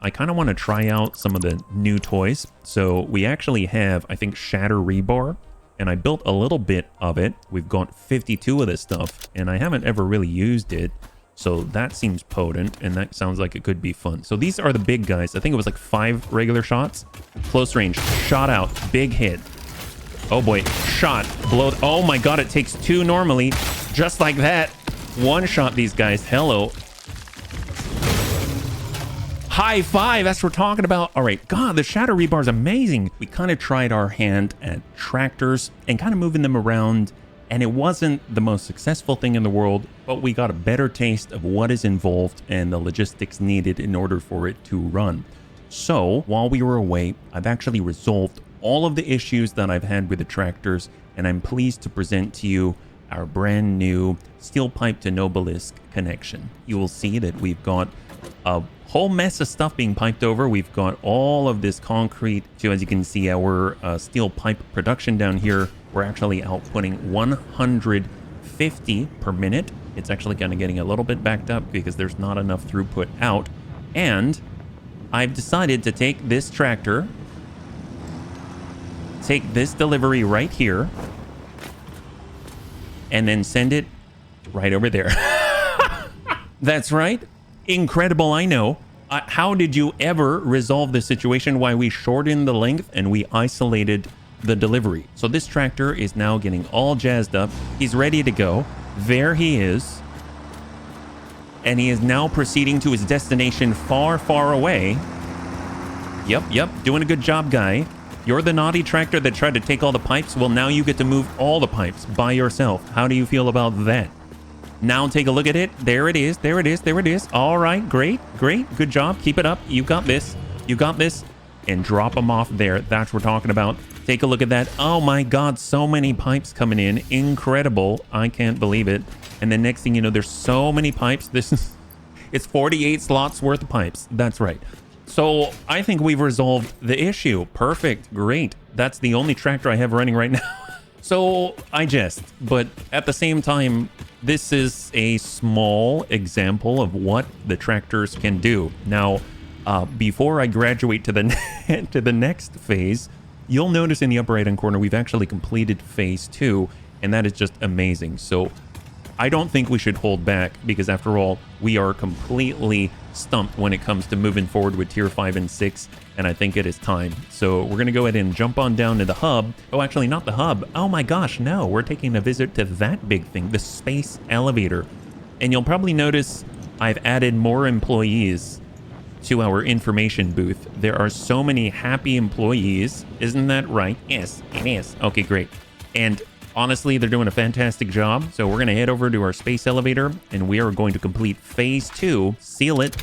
I kind of want to try out some of the new toys. So we actually have, I think, shatter rebar, and I built a little bit of it. We've got 52 of this stuff, and I haven't ever really used it. So that seems potent, and that sounds like it could be fun. So these are the big guys. I think it was like 5 regular shots. Close range, shot out, big hit. Oh boy, shot, blow. Oh my god, it takes 2 normally. Just like that. One shot these guys. Hello. High five, that's what we're talking about. All right, God, the shatter rebar is amazing. We kind of tried our hand at tractors and kind of moving them around, and it wasn't the most successful thing in the world, but we got a better taste of what is involved and the logistics needed in order for it to run. So while we were away, I've actually resolved all of the issues that I've had with the tractors, and I'm pleased to present to you our brand new steel pipe to Nobelisc connection. You will see that we've got a whole mess of stuff being piped over. We've got all of this concrete. So as you can see, our steel pipe production down here, we're actually outputting 150 per minute. It's actually kind of getting a little bit backed up because there's not enough throughput out. And I've decided to take this tractor, take this delivery right here, and then send it right over there. That's right. Incredible, I know. How did you ever resolve the situation? Why we shortened the length and we isolated the delivery. So this tractor is now getting all jazzed up. He's ready to go. There he is. And he is now proceeding to his destination far, far away. Yep. Doing a good job, guy. You're the naughty tractor that tried to take all the pipes. Well, now you get to move all the pipes by yourself. How do you feel about that? Now take a look at it. There it is. There it is. There it is. All right. Great. Good job. Keep it up. You got this. You got this. And drop them off there. That's what we're talking about. Take a look at that. Oh my God. So many pipes coming in. Incredible. I can't believe it. And then next thing you know, there's so many pipes. It's 48 slots worth of pipes. That's right. So I think we've resolved the issue. Perfect. Great. That's the only tractor I have running right now. So I jest, but at the same time, this is a small example of what the tractors can do. Now, before I graduate to the to the next phase, you'll notice in the upper right-hand corner, we've actually completed phase 2, and that is just amazing. So I don't think we should hold back because after all, we are completely stumped when it comes to moving forward with tier 5 and 6, and I think it is time. So we're going to go ahead and jump on down to the hub. Oh, actually not the hub. Oh my gosh, no. We're taking a visit to that big thing, the space elevator. And you'll probably notice I've added more employees to our information booth. There are so many happy employees. Isn't that right? Yes, it is. Okay, great. And honestly, they're doing a fantastic job. So we're going to head over to our space elevator and we are going to complete phase 2, seal it.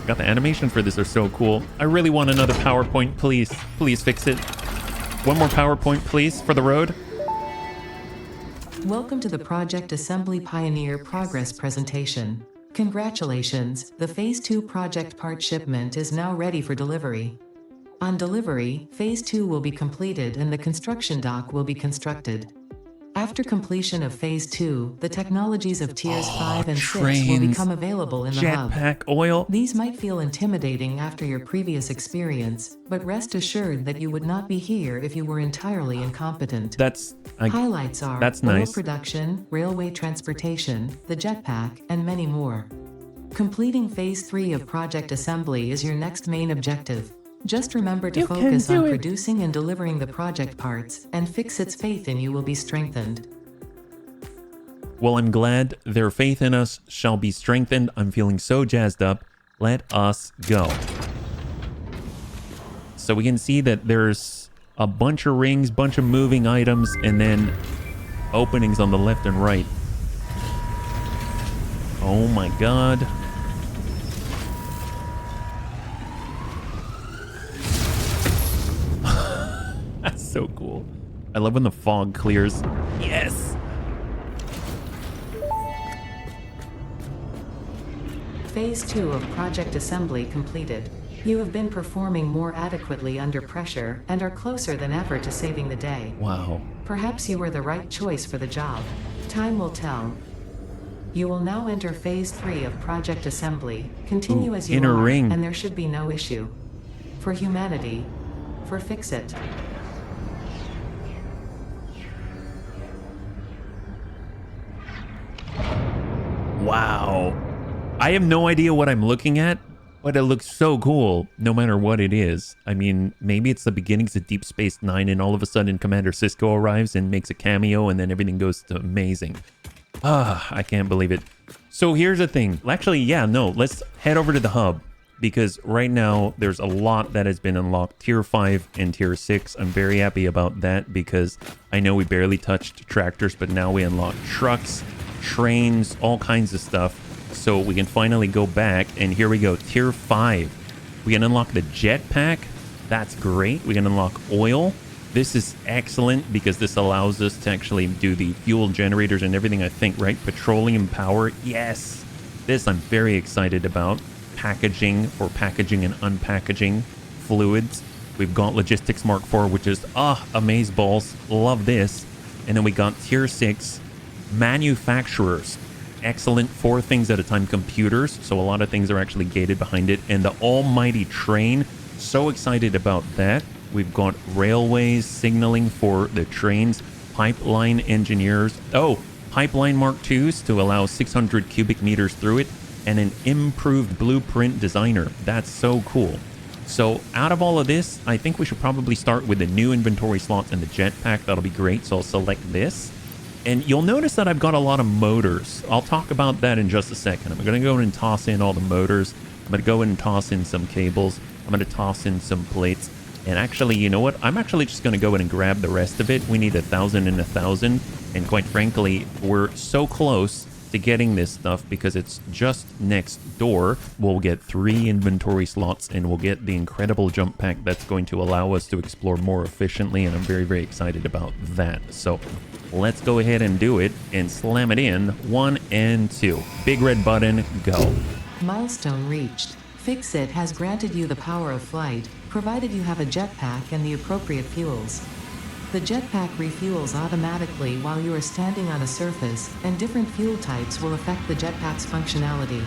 Got the animation for this are so cool. I really want another PowerPoint, please. Please fix it. One more PowerPoint, please, for the road. Welcome to the Project Assembly Pioneer Progress presentation. Congratulations, the Phase 2 project part shipment is now ready for delivery. On delivery, Phase 2 will be completed and the construction dock will be constructed. After completion of Phase 2, the technologies of Tiers 5 and 6 will become available in the hub. Jetpack oil. These might feel intimidating after your previous experience, but rest assured that you would not be here if you were entirely incompetent. Highlights are oil production, railway transportation, the jetpack, and many more. Completing Phase 3 of Project Assembly is your next main objective. Just remember to focus on producing and delivering the project parts, and Fixit's faith in you will be strengthened. Well, I'm glad their faith in us shall be strengthened. I'm feeling so jazzed up. Let us go. So we can see that there's a bunch of rings, bunch of moving items, and then openings on the left and right. Oh my God. That's so cool. I love when the fog clears. Yes! Phase 2 of Project Assembly completed. You have been performing more adequately under pressure and are closer than ever to saving the day. Wow. Perhaps you were the right choice for the job. Time will tell. You will now enter phase 3 of project assembly. Continue as you inner are, ring. and there should be no issue. For humanity, for fix it. Wow. I have no idea what I'm looking at, but it looks so cool no matter what it is. I mean, maybe it's the beginnings of Deep Space Nine and all of a sudden Commander Sisko arrives and makes a cameo and then everything goes to amazing. I can't believe it. So here's the thing. Actually, yeah, no, let's head over to the hub because right now there's a lot that has been unlocked. Tier 5 and Tier 6. I'm very happy about that because I know we barely touched tractors, but now we unlock trucks, trains, all kinds of stuff. So we can finally go back and here we go. Tier 5. We can unlock the jetpack. That's great. We can unlock oil. This is excellent because this allows us to actually do the fuel generators and everything, I think, right? Petroleum power. Yes. This I'm very excited about. Packaging for packaging and unpackaging fluids. We've got logistics Mark IV, which is, amazeballs. Love this. And then we got tier 6 manufacturers. Excellent. 4 things at a time computers. So a lot of things are actually gated behind it. And the almighty train. So excited about that. We've got railways, signaling for the trains, pipeline engineers. Oh, pipeline Mark IIs to allow 600 cubic meters through it, and an improved blueprint designer. That's so cool. So out of all of this, I think we should probably start with the new inventory slots and the jetpack. That'll be great. So I'll select this. And you'll notice that I've got a lot of motors. I'll talk about that in just a second. I'm going to go in and toss in all the motors. I'm going to go in and toss in some cables. I'm going to toss in some plates. And actually, you know what? I'm actually just going to go in and grab the rest of it. We need 1,000 and 1,000. And quite frankly, we're so close to getting this stuff because it's just next door. We'll get 3 inventory slots and we'll get the incredible jump pack that's going to allow us to explore more efficiently. And I'm very, very excited about that. So let's go ahead and do it and slam it in. 1 and 2. Big red button, go. Milestone reached. Fix-It has granted you the power of flight, provided you have a jetpack and the appropriate fuels. The jetpack refuels automatically while you are standing on a surface, and different fuel types will affect the jetpack's functionality.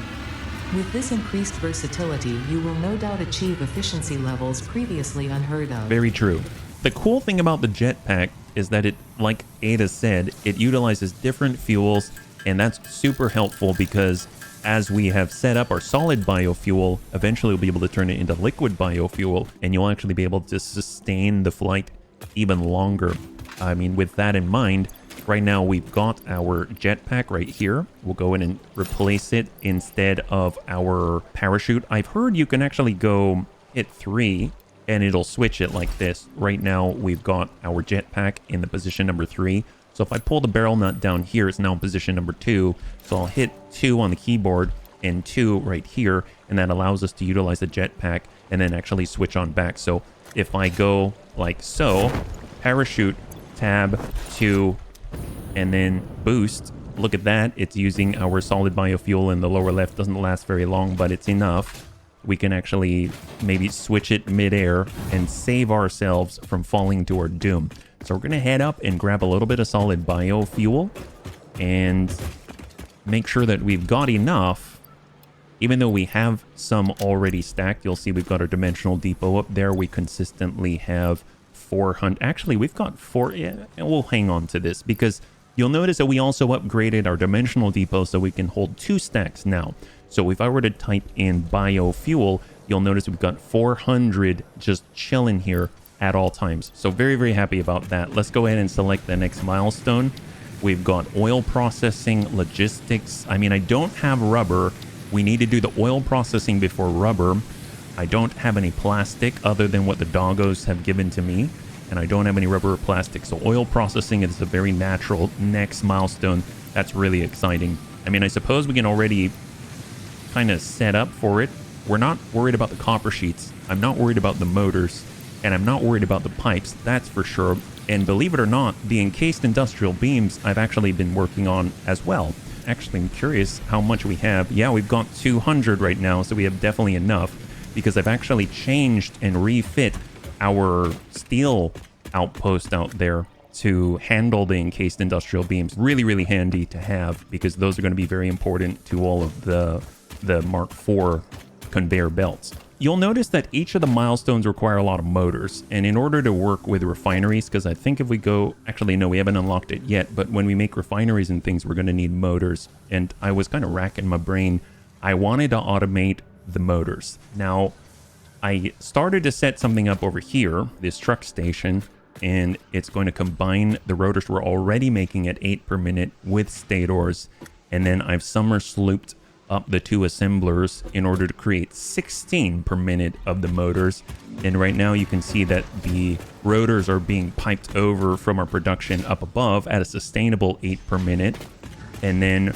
With this increased versatility, you will no doubt achieve efficiency levels previously unheard of. Very true. The cool thing about the jetpack is that it, like Ada said, it utilizes different fuels, and that's super helpful because as we have set up our solid biofuel, eventually we'll be able to turn it into liquid biofuel, and you'll actually be able to sustain the flight even longer. I mean, with that in mind, right now we've got our jetpack right here. We'll go in and replace it instead of our parachute. I've heard you can actually go hit 3 and it'll switch it like this. Right now we've got our jetpack in the position number 3. So if I pull the barrel nut down here, it's now in position number 2. So I'll hit 2 on the keyboard and 2 right here. And that allows us to utilize the jetpack and then actually switch on back. So if I go like so, parachute, tab, 2, and then boost. Look at that. It's using our solid biofuel in the lower left. Doesn't last very long, but it's enough. We can actually maybe switch it midair and save ourselves from falling to our doom. So we're going to head up and grab a little bit of solid biofuel and make sure that we've got enough. Even though we have some already stacked, you'll see we've got our dimensional depot up there. We consistently have 400. Actually, we've got 4. Yeah, we'll hang on to this because you'll notice that we also upgraded our dimensional depot so we can hold 2 stacks now. So if I were to type in biofuel, you'll notice we've got 400 just chilling here at all times. So very, very happy about that. Let's go ahead and select the next milestone. We've got oil processing, logistics. I mean, I don't have rubber. We need to do the oil processing before rubber. I don't have any plastic other than what the doggos have given to me. And I don't have any rubber or plastic. So oil processing is a very natural next milestone. That's really exciting. I mean, I suppose we can already kind of set up for it. We're not worried about the copper sheets. I'm not worried about the motors. And I'm not worried about the pipes, that's for sure. And believe it or not, the encased industrial beams I've actually been working on as well. Actually, I'm curious how much we have. Yeah, we've got 200 right now, so we have definitely enough because I've actually changed and refit our steel outpost out there. to handle the encased industrial beams. Really, really handy to have because those are going to be very important to all of the Mark IV conveyor belts. You'll notice that each of the milestones require a lot of motors, and in order to work with refineries, because I think if we go, actually no, we haven't unlocked it yet, but when we make refineries and things, we're going to need motors. And I was kind of racking my brain. I wanted to automate the motors. Now, I started to set something up over here, this truck station, and it's going to combine the rotors we're already making at 8 per minute with stators, and then I've summer slooped up the 2 assemblers in order to create 16 per minute of the motors. And right now you can see that the rotors are being piped over from our production up above at a sustainable 8 per minute. And then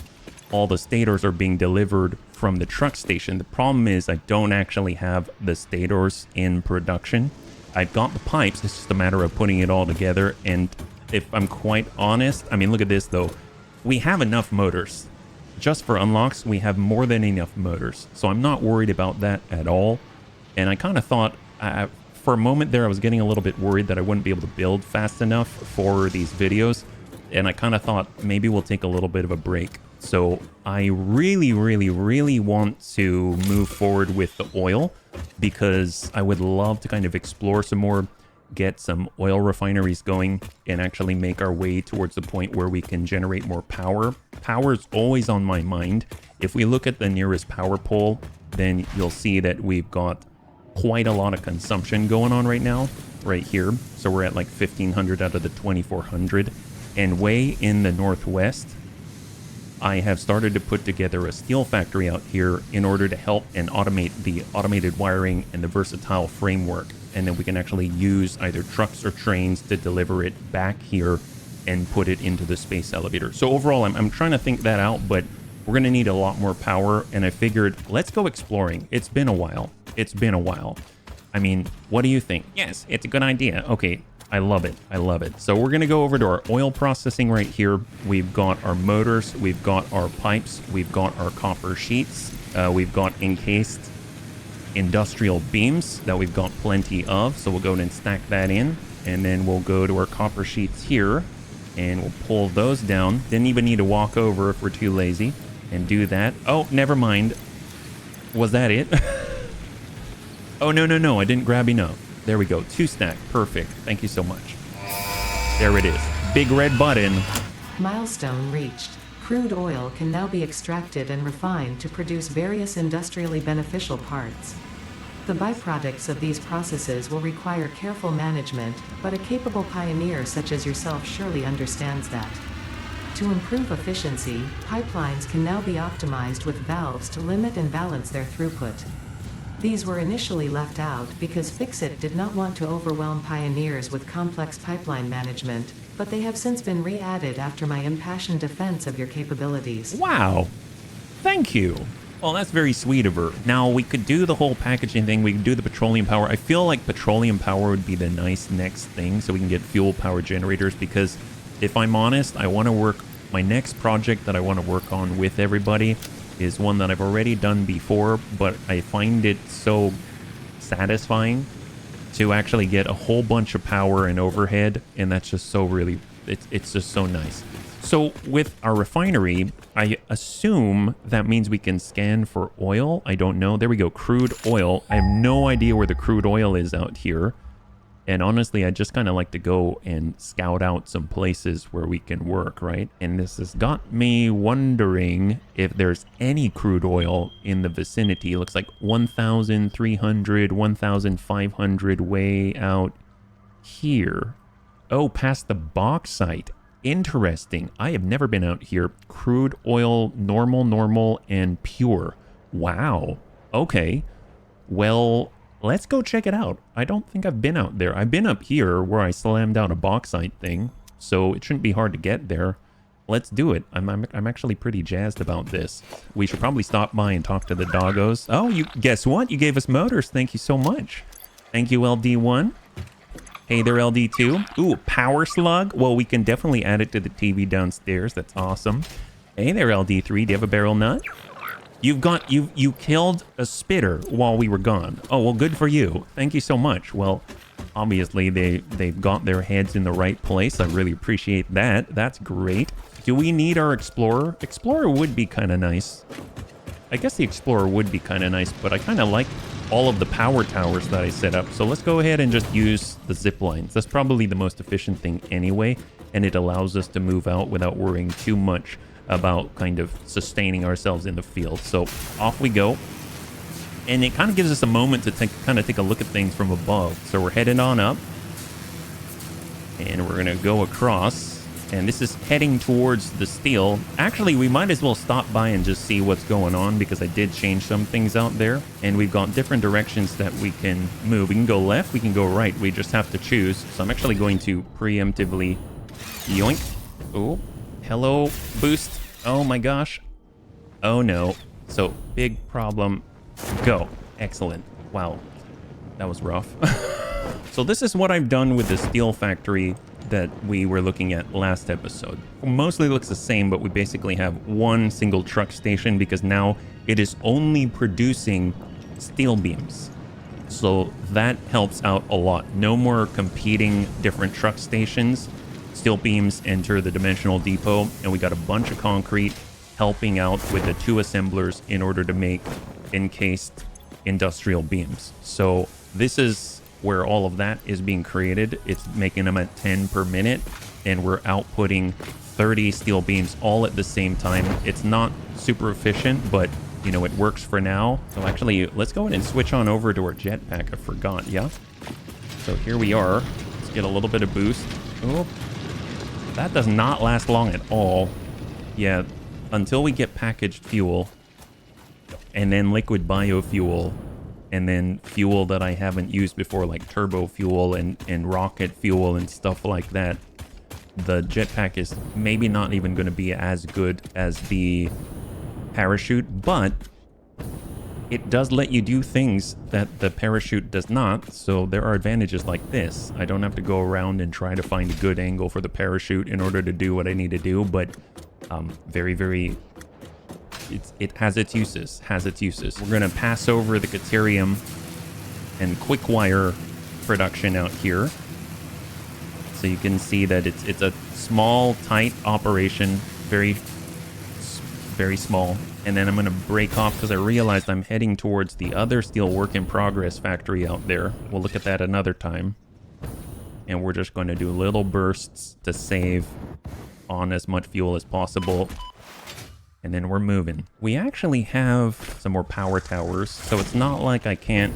all the stators are being delivered from the truck station. The problem is I don't actually have the stators in production. I've got the pipes, it's just a matter of putting it all together. And if I'm quite honest, I mean, look at this though. We have enough motors. Just for unlocks, we have more than enough motors. So I'm not worried about that at all. And I kind of thought, for a moment there, I was getting a little bit worried that I wouldn't be able to build fast enough for these videos. And I kind of thought maybe we'll take a little bit of a break. So I really, really, really want to move forward with the oil because I would love to kind of explore some more, get some oil refineries going, and actually make our way towards the point where we can generate more power. Power is always on my mind. If we look at the nearest power pole, then you'll see that we've got quite a lot of consumption going on right now, right here. So we're at like 1,500 out of the 2,400. And way in the northwest, I have started to put together a steel factory out here in order to help and automate the automated wiring and the versatile framework. And then we can actually use either trucks or trains to deliver it back here and put it into the space elevator. So overall, I'm trying to think that out, but we're going to need a lot more power. And I figured, let's go exploring. It's been a while. It's been a while. I mean, what do you think? Yes, it's a good idea. Okay, I love it. I love it. So we're going to go over to our oil processing right here. We've got our motors. We've got our pipes. We've got our copper sheets. We've got encased industrial beams that we've got plenty of. So we'll go ahead and stack that in. And then we'll go to our copper sheets here. And we'll pull those down. Didn't even need to walk over if we're too lazy. And do that. Oh, never mind. Was that it? Oh, no. I didn't grab enough. There we go. 2 stack. Perfect. Thank you so much. There it is. Big red button. Milestone reached. Crude oil can now be extracted and refined to produce various industrially beneficial parts. The byproducts of these processes will require careful management, but a capable pioneer such as yourself surely understands that. To improve efficiency, pipelines can now be optimized with valves to limit and balance their throughput. These were initially left out because Fixit did not want to overwhelm pioneers with complex pipeline management, but they have since been re-added after my impassioned defense of your capabilities. Wow. Thank you. Well, that's very sweet of her. Now, we could do the whole packaging thing. We could do the petroleum power. I feel like petroleum power would be the nice next thing so we can get fuel power generators because if I'm honest, I want to work... My next project that I want to work on with everybody is one that I've already done before, but I find it so satisfying to actually get a whole bunch of power and overhead, and that's just so really... It's just so nice. So with our refinery, I assume that means we can scan for oil. I don't know. There we go. Crude oil. I have no idea where the crude oil is out here. And honestly, I just kind of like to go and scout out some places where we can work, right? And this has got me wondering if there's any crude oil in the vicinity. It looks like 1,300, 1,500 way out here. Oh, past the bauxite. Interesting. I have never been out here. Crude oil, normal, and pure. Wow. Okay. Well, let's go check it out. I don't think I've been out there. I've been up here where I slammed out a bauxite thing, so it shouldn't be hard to get there. Let's do it. I'm actually pretty jazzed about this. We should probably stop by and talk to the doggos. Oh, you guess what? You gave us motors. Thank you so much. Thank you, LD1. Hey there, LD2. Ooh, power slug. Well, we can definitely add it to the TV downstairs. That's awesome. Hey there, LD3. Do you have a barrel nut? You killed a spitter while we were gone. Oh, well, good for you. Thank you so much. Well, Obviously, they've got their heads in the right place. I really appreciate that. That's great. Do we need our Explorer? Explorer would be kind of nice. I guess the Explorer would be kind of nice, but I kind of like all of the power towers that I set up. So let's go ahead and just use the zip lines. That's probably the most efficient thing anyway, and it allows us to move out without worrying too much about kind of sustaining ourselves in the field. So off we go. And it kind of gives us a moment to take a look at things from above. So we're heading on up. And we're going to go across. And this is heading towards the steel. Actually, we might as well stop by and just see what's going on, because I did change some things out there. And we've got different directions that we can move. We can go left, we can go right. We just have to choose. So I'm actually going to preemptively yoink. Oh, hello, boost. Oh my gosh. Oh no. So big problem. Go. Excellent. Wow. That was rough. So this is what I've done with the steel factory that we were looking at last episode. Mostly looks the same, but we basically have one single truck station because now it is only producing steel beams. So that helps out a lot. No more competing different truck stations. Steel beams enter the dimensional depot, and we got a bunch of concrete helping out with the two assemblers in order to make encased industrial beams. So this is where all of that is being created. It's making them at 10 per minute, and we're outputting 30 steel beams all at the same time. It's not super efficient, but you know, it works for now. So actually, let's go ahead and switch on over to our jetpack. I forgot, yeah? So here we are. Let's get a little bit of boost. Oh, that does not last long at all. Yeah, until we get packaged fuel, and then liquid biofuel, and then fuel that I haven't used before, like turbo fuel and rocket fuel and stuff like that. The jetpack is maybe not even going to be as good as the parachute, but it does let you do things that the parachute does not. So there are advantages like this. I don't have to go around and try to find a good angle for the parachute in order to do what I need to do, but it has its uses, We're going to pass over the Caterium and quick wire production out here. So you can see that it's a small, tight operation, very small. And then I'm going to break off because I realized I'm heading towards the other steel work in progress factory out there. We'll look at that another time. And we're just going to do little bursts to save on as much fuel as possible. And then we're moving. We actually have some more power towers, so it's not like I can't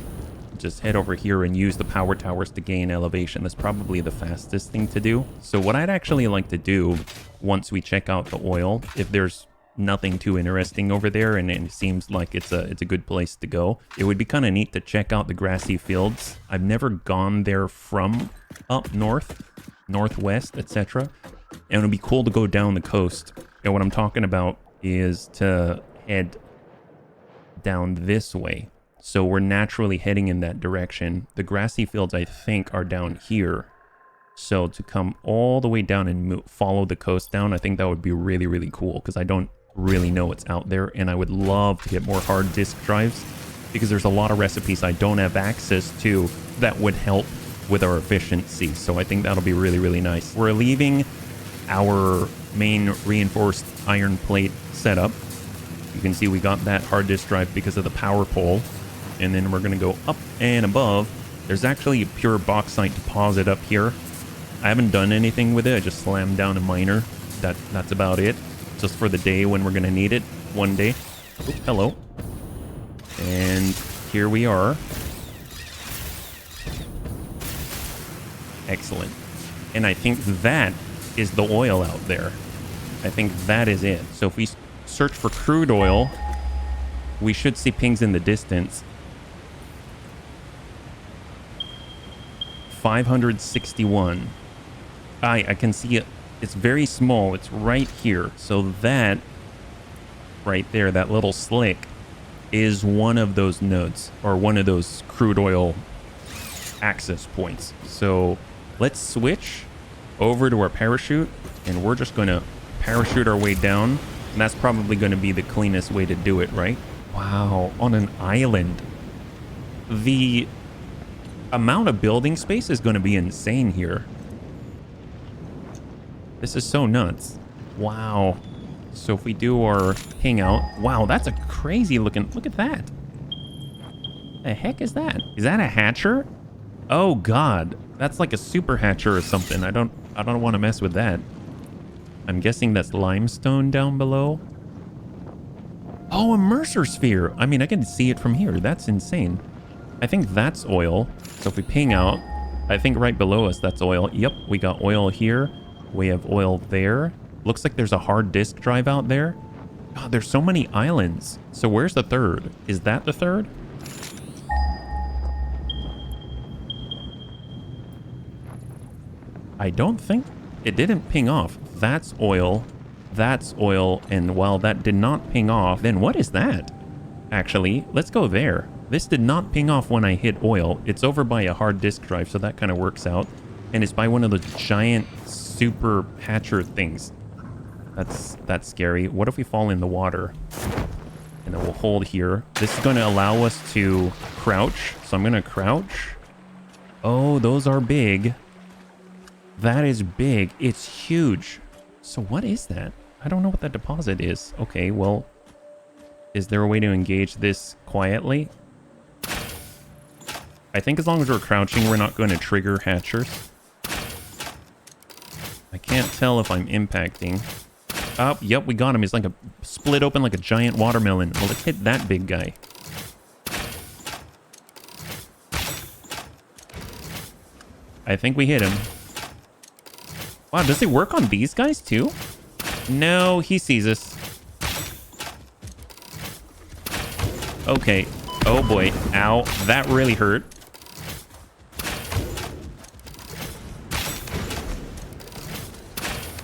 just head over here and use the power towers to gain elevation. That's probably the fastest thing to do. So what I'd actually like to do once we check out the oil, if there's nothing too interesting over there and it seems like it's a good place to go, it would be kind of neat to check out the grassy fields. I've never gone there from up north, northwest, etc. And it would be cool to go down the coast. And what I'm talking about is to head down this way. So we're naturally heading in that direction. The grassy fields, I think, are down here. So to come all the way down and follow the coast down, I think that would be really, really cool, because I don't really know what's out there, and I would love to get more hard disk drives, because there's a lot of recipes I don't have access to that would help with our efficiency. So I think that'll be really, really nice. We're leaving our main reinforced iron plate setup. You can see we got that hard disk drive because of the power pole. And then we're going to go up and above. There's actually a pure bauxite deposit up here. I haven't done anything with it. I just slammed down a miner. That's about it. Just for the day when we're going to need it one day. Oh, hello. And here we are. Excellent. And I think that is the oil out there. I think that is it. So if we search for crude oil, we should see pings in the distance. 561. I can see it. It's very small. It's right here. So that right there, that little slick, is one of those nodes, or one of those crude oil access points. So let's switch over to our parachute, and we're just going to parachute our way down. And that's probably going to be the cleanest way to do it, right? Wow, on an island. The amount of building space is going to be insane here. This is so nuts. Wow. So if we do our hangout, wow, that's a crazy looking, look at that. The heck is that? Is that a hatcher? Oh God, that's like a super hatcher or something. I don't want to mess with that. I'm guessing that's limestone down below. Oh, a Mercer sphere. I mean, I can see it from here. That's insane. I think that's oil. So if we ping out, I think right below us, that's oil. Yep, we got oil here. We have oil there. Looks like there's a hard disk drive out there. God, there's so many islands. So where's the third? Is that the third? I don't think it didn't ping off. That's oil. That's oil. And while that did not ping off, then what is that? Actually, let's go there. This did not ping off when I hit oil. It's over by a hard disk drive, so that kind of works out. And it's by one of the giant super hatcher things. That's scary. What if we fall in the water? And then we'll hold here. This is going to allow us to crouch. So I'm going to crouch. Oh, those are big. That is big. It's huge. So what is that? I don't know what that deposit is. Okay, well, is there a way to engage this quietly? I think as long as we're crouching, we're not going to trigger hatchers. I can't tell if I'm impacting. Oh, yep, we got him. He's like a split open like a giant watermelon. Well, let's hit that big guy. I think we hit him. Wow, does it work on these guys too? No, he sees us. Okay. Oh boy. Ow. That really hurt.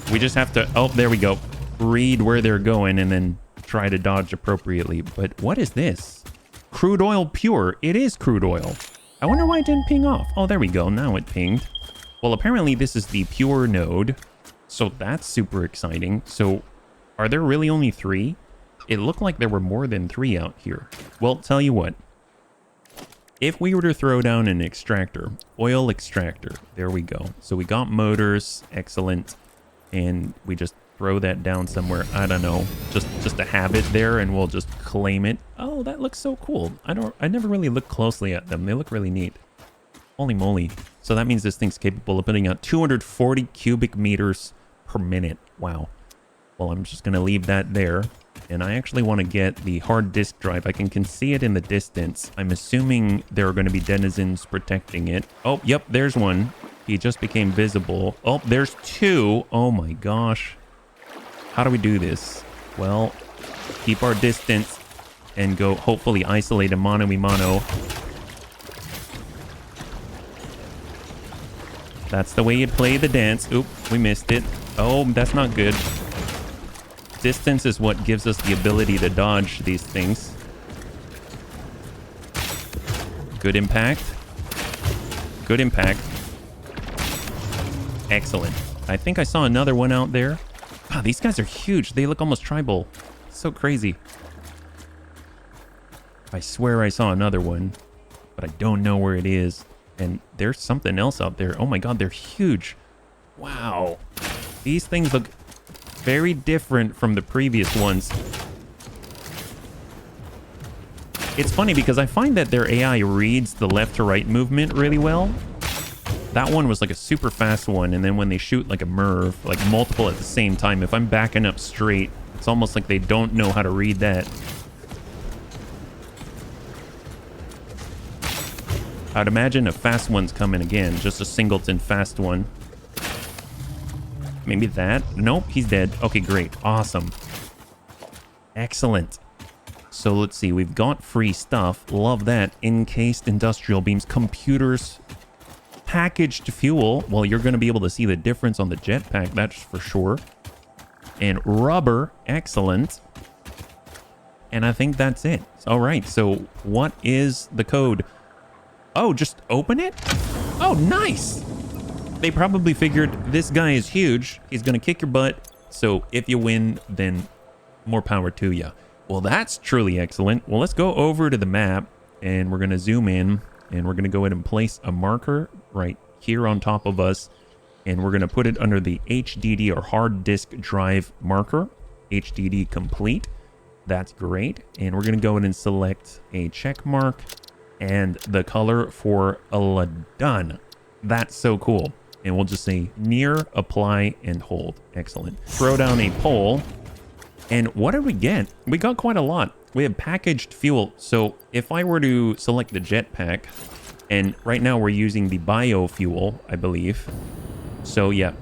We just have to... Oh, there we go. Read where they're going and then try to dodge appropriately. But what is this? Crude oil pure. It is crude oil. I wonder why it didn't ping off. Oh, there we go. Now it pinged. Well, apparently this is the pure node. So that's super exciting. So are there really only 3? It looked like there were more than 3 out here. Well, tell you what. If we were to throw down an extractor, oil extractor, there we go. So we got motors, excellent. And we just throw that down somewhere. I don't know, just to have it there, and we'll just claim it. Oh, that looks so cool. I never really looked closely at them. They look really neat. Holy moly. So that means this thing's capable of putting out 240 cubic meters per minute. Wow. Well, I'm just going to leave that there. And I actually want to get the hard disk drive. I can see it in the distance. I'm assuming there are going to be denizens protecting it. Oh, yep, there's one. He just became visible. Oh, there's 2. Oh my gosh. How do we do this? Well, keep our distance and go hopefully isolate a mano-a-mano. That's the way you play the dance. Oop, we missed it. Oh, that's not good. Distance is what gives us the ability to dodge these things. Good impact. Good impact. Excellent. I think I saw another one out there. Wow, these guys are huge. They look almost tribal. So crazy. I swear I saw another one, but I don't know where it is. And there's something else out there. Oh my god, they're huge. Wow. These things look very different from the previous ones. It's funny because I find that their AI reads the left to right movement really well. That one was like a super fast one, and then when they shoot like a MIRV, like multiple at the same time, if I'm backing up straight, it's almost like they don't know how to read that. I'd imagine a fast one's coming again, just a singleton fast one. Maybe that? Nope, he's dead. Okay, great. Awesome. Excellent. So let's see, we've got free stuff. Love that. Encased industrial beams, computers, packaged fuel. Well, you're going to be able to see the difference on the jetpack, that's for sure. And rubber. Excellent. And I think that's it. All right, so what is the code? Oh, just open it? Oh, nice. They probably figured this guy is huge. He's going to kick your butt. So if you win, then more power to you. Well, that's truly excellent. Well, let's go over to the map and we're going to zoom in. and we're going to go ahead and place a marker right here on top of us, and we're going to put it under the HDD or hard disk drive marker. HDD complete. That's great. And we're going to go ahead and select a check mark and the color for done. That's so cool. And we'll just say near, apply, and hold. Excellent. Throw down a poll. And what did we get? We got quite a lot. We have packaged fuel. So if I were to select the jetpack, and right now we're using the biofuel, I believe. So yeah,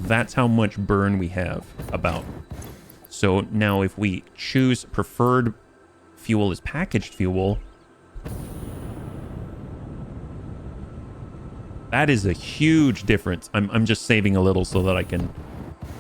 that's how much burn we have about. So now if we choose preferred fuel as packaged fuel, that is a huge difference. I'm just saving a little so that I can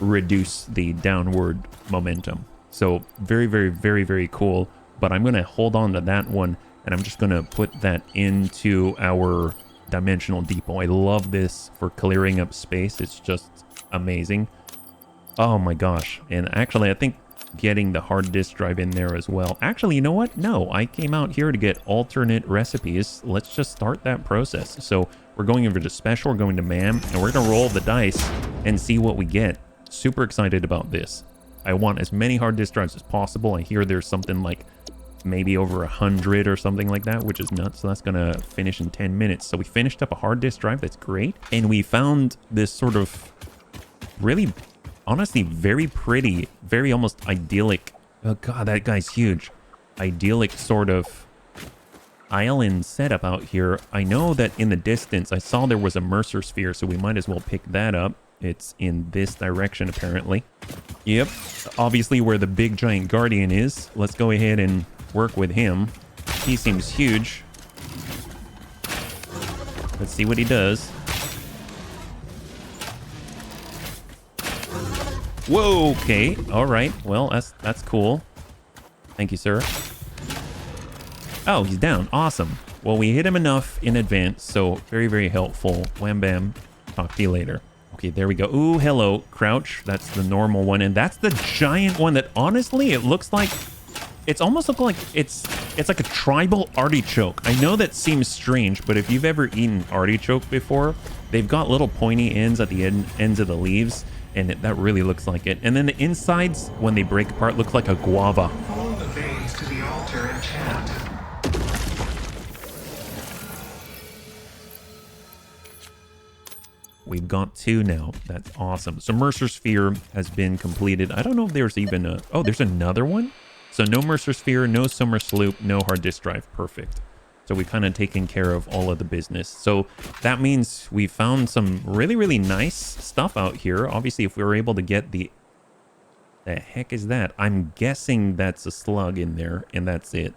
reduce the downward momentum. So very, very, very, very cool. But I'm going to hold on to that one, and I'm just going to put that into our dimensional depot. I love this for clearing up space. It's just amazing. Oh my gosh. And actually, I think getting the hard disk drive in there as well. Actually, you know what? No, I came out here to get alternate recipes. Let's just start that process. So we're going over to special, we're going to MAM, and we're going to roll the dice and see what we get. Super excited about this. I want as many hard disk drives as possible. I hear there's something like maybe over 100 or something like that, which is nuts. So that's going to finish in 10 minutes. So we finished up a hard disk drive. That's great. And we found this sort of really, honestly, very pretty, very almost idyllic. Oh God, that guy's huge. Idyllic sort of island setup out here. I know that in the distance, I saw there was a Mercer sphere, so we might as well pick that up. It's in this direction, apparently. Yep, obviously where the big giant guardian is. Let's go ahead and work with him. He seems huge. Let's see what he does. Whoa, okay. All right. Well, that's cool. Thank you, sir. Oh, he's down. Awesome. Well, we hit him enough in advance, so very, very helpful. Wham bam. Talk to you later. Okay, there we go. Ooh, hello, crouch. That's the normal one, and that's the giant one that honestly, it looks like it's almost look like it's like a tribal artichoke. I know that seems strange, but if you've ever eaten artichoke before, they've got little pointy ends at the ends of the leaves, and that really looks like it. And then the insides, when they break apart, look like a guava. Follow the veins to the altar and chant. We've got 2 now. That's awesome. So Mercer Sphere has been completed. I don't know if there's even a... Oh, there's another one? So no Mercer Sphere, no Summer Sloop, no hard disk drive. Perfect. So we've kind of taken care of all of the business. So that means we found some really, really nice stuff out here. Obviously, if we were able to get the heck is that? I'm guessing that's a slug in there, and that's it.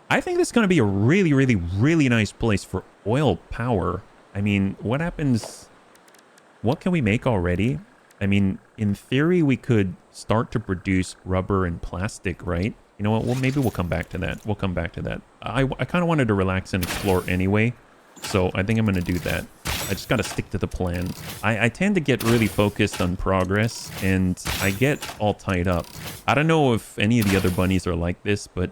I think this is going to be a really, really, really nice place for oil power. I mean, what happens? What can we make already? I mean, in theory, we could start to produce rubber and plastic, right? You know what? Well, maybe we'll come back to that. We'll come back to that. I kind of wanted to relax and explore anyway, so I think I'm going to do that. I just got to stick to the plan. I tend to get really focused on progress, and I get all tied up. I don't know if any of the other bunnies are like this, but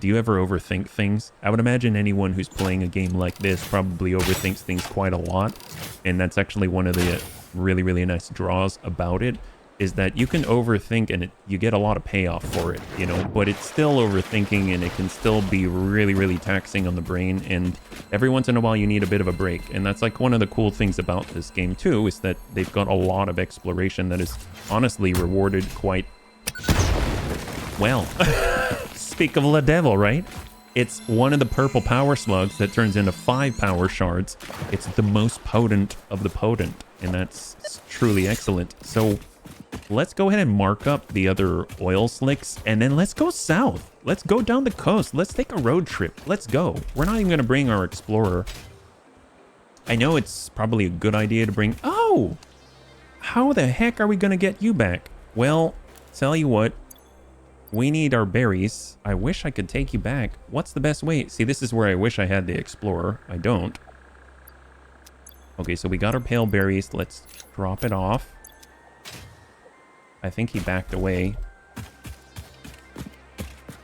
do you ever overthink things? I would imagine anyone who's playing a game like this probably overthinks things quite a lot, and that's actually one of the really, really nice draws about it, is that you can overthink and you get a lot of payoff for it, you know, but it's still overthinking and it can still be really, really taxing on the brain, and every once in a while you need a bit of a break. And that's like one of the cool things about this game too, is that they've got a lot of exploration that is honestly rewarded quite well. Speak of the devil, right? It's one of the purple power slugs that turns into 5 power shards. It's the most potent of the potent, and that's truly excellent. So let's go ahead and mark up the other oil slicks, and then let's go south. Let's go down the coast. Let's take a road trip. Let's go. We're not even going to bring our explorer. I know it's probably a good idea to bring... Oh! How the heck are we going to get you back? Well, tell you what. We need our berries. I wish I could take you back. What's the best way? See, this is where I wish I had the explorer. I don't. Okay, so we got our pale berries. Let's drop it off. I think he backed away.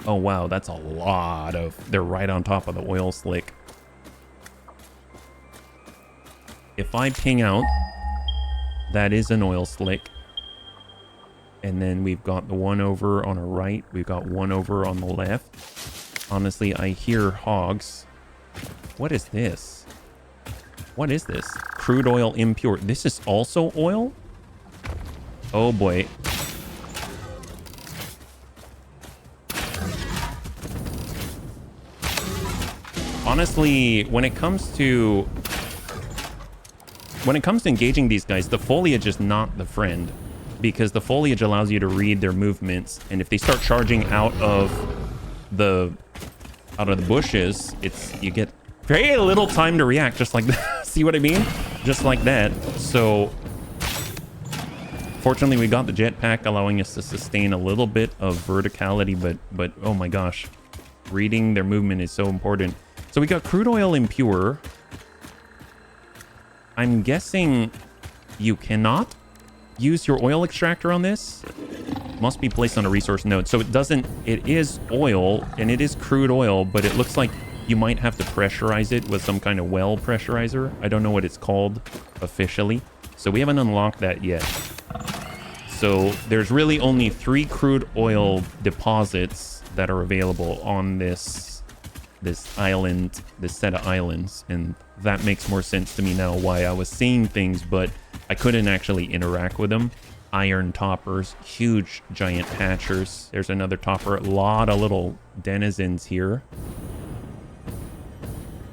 Oh, wow. That's a lot of... They're right on top of the oil slick. If I ping out, that is an oil slick. And then we've got the one over on our right. We've got one over on the left. Honestly, I hear hogs. What is this? What is this? Crude oil impure. This is also oil? Oh boy. Honestly, when it comes to engaging these guys, the foliage is not the friend, because the foliage allows you to read their movements, and if they start charging out of the bushes, you get very little time to react, just like that. See what I mean? Just like that. So fortunately, we got the jetpack allowing us to sustain a little bit of verticality, but oh my gosh, reading their movement is so important. So we got crude oil impure. I'm guessing you cannot use your oil extractor on this. Must be placed on a resource node. So it is oil, and it is crude oil, but it looks like you might have to pressurize it with some kind of well pressurizer. I don't know what it's called officially. So we haven't unlocked that yet. So there's really only 3 crude oil deposits that are available on this island, this set of islands, and that makes more sense to me now why I was seeing things, but I couldn't actually interact with them. Iron toppers, huge giant hatchers. There's another topper, a lot of little denizens here.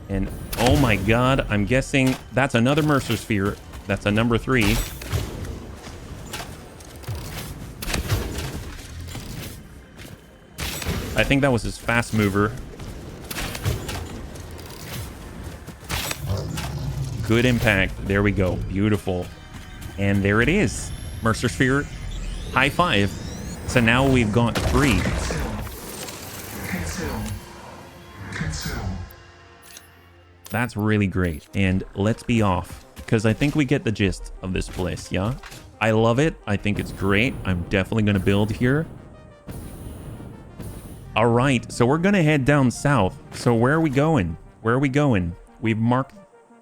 And oh my god, I'm guessing that's another Mercer sphere. That's a number 3. I think that was his fast mover. Good impact. There we go. Beautiful. And there it is. Mercer sphere. High 5. So now we've got 3. That's really great. And let's be off, because I think we get the gist of this place, yeah? I love it. I think it's great. I'm definitely going to build here. All right. So we're going to head down south. So where are we going? Where are we going? We've marked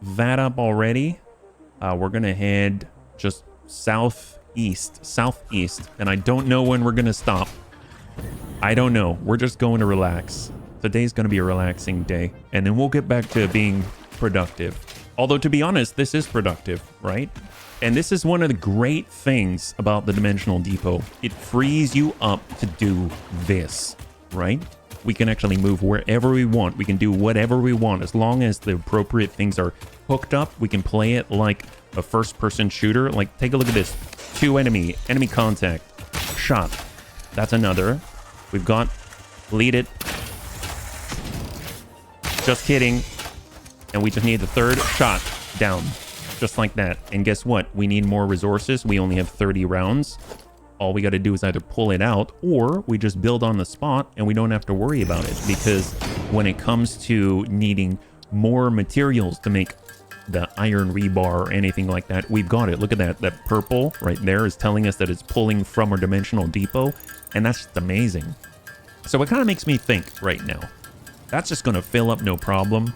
that up already. We're gonna head just southeast, and I don't know when we're gonna stop. I don't know. We're just going to relax. Today's gonna be a relaxing day, and then we'll get back to being productive. Although, to be honest, this is productive, right? And this is one of the great things about the Dimensional Depot. It frees you up to do this, right? We can actually move wherever we want. We can do whatever we want. As long as the appropriate things are hooked up, we can play it like a first-person shooter. Like, take a look at this. 2 enemy contact. Shot. That's another. We've got lead it. Just kidding. And we just need the 3rd shot. Down. Just like that. And guess what? We need more resources. We only have 30 rounds. All we got to do is either pull it out, or we just build on the spot and we don't have to worry about it, because when it comes to needing more materials to make the iron rebar or anything like that, we've got it. Look at that. That purple right there is telling us that it's pulling from our Dimensional Depot, and that's just amazing. So it kind of makes me think right now. That's just going to fill up no problem.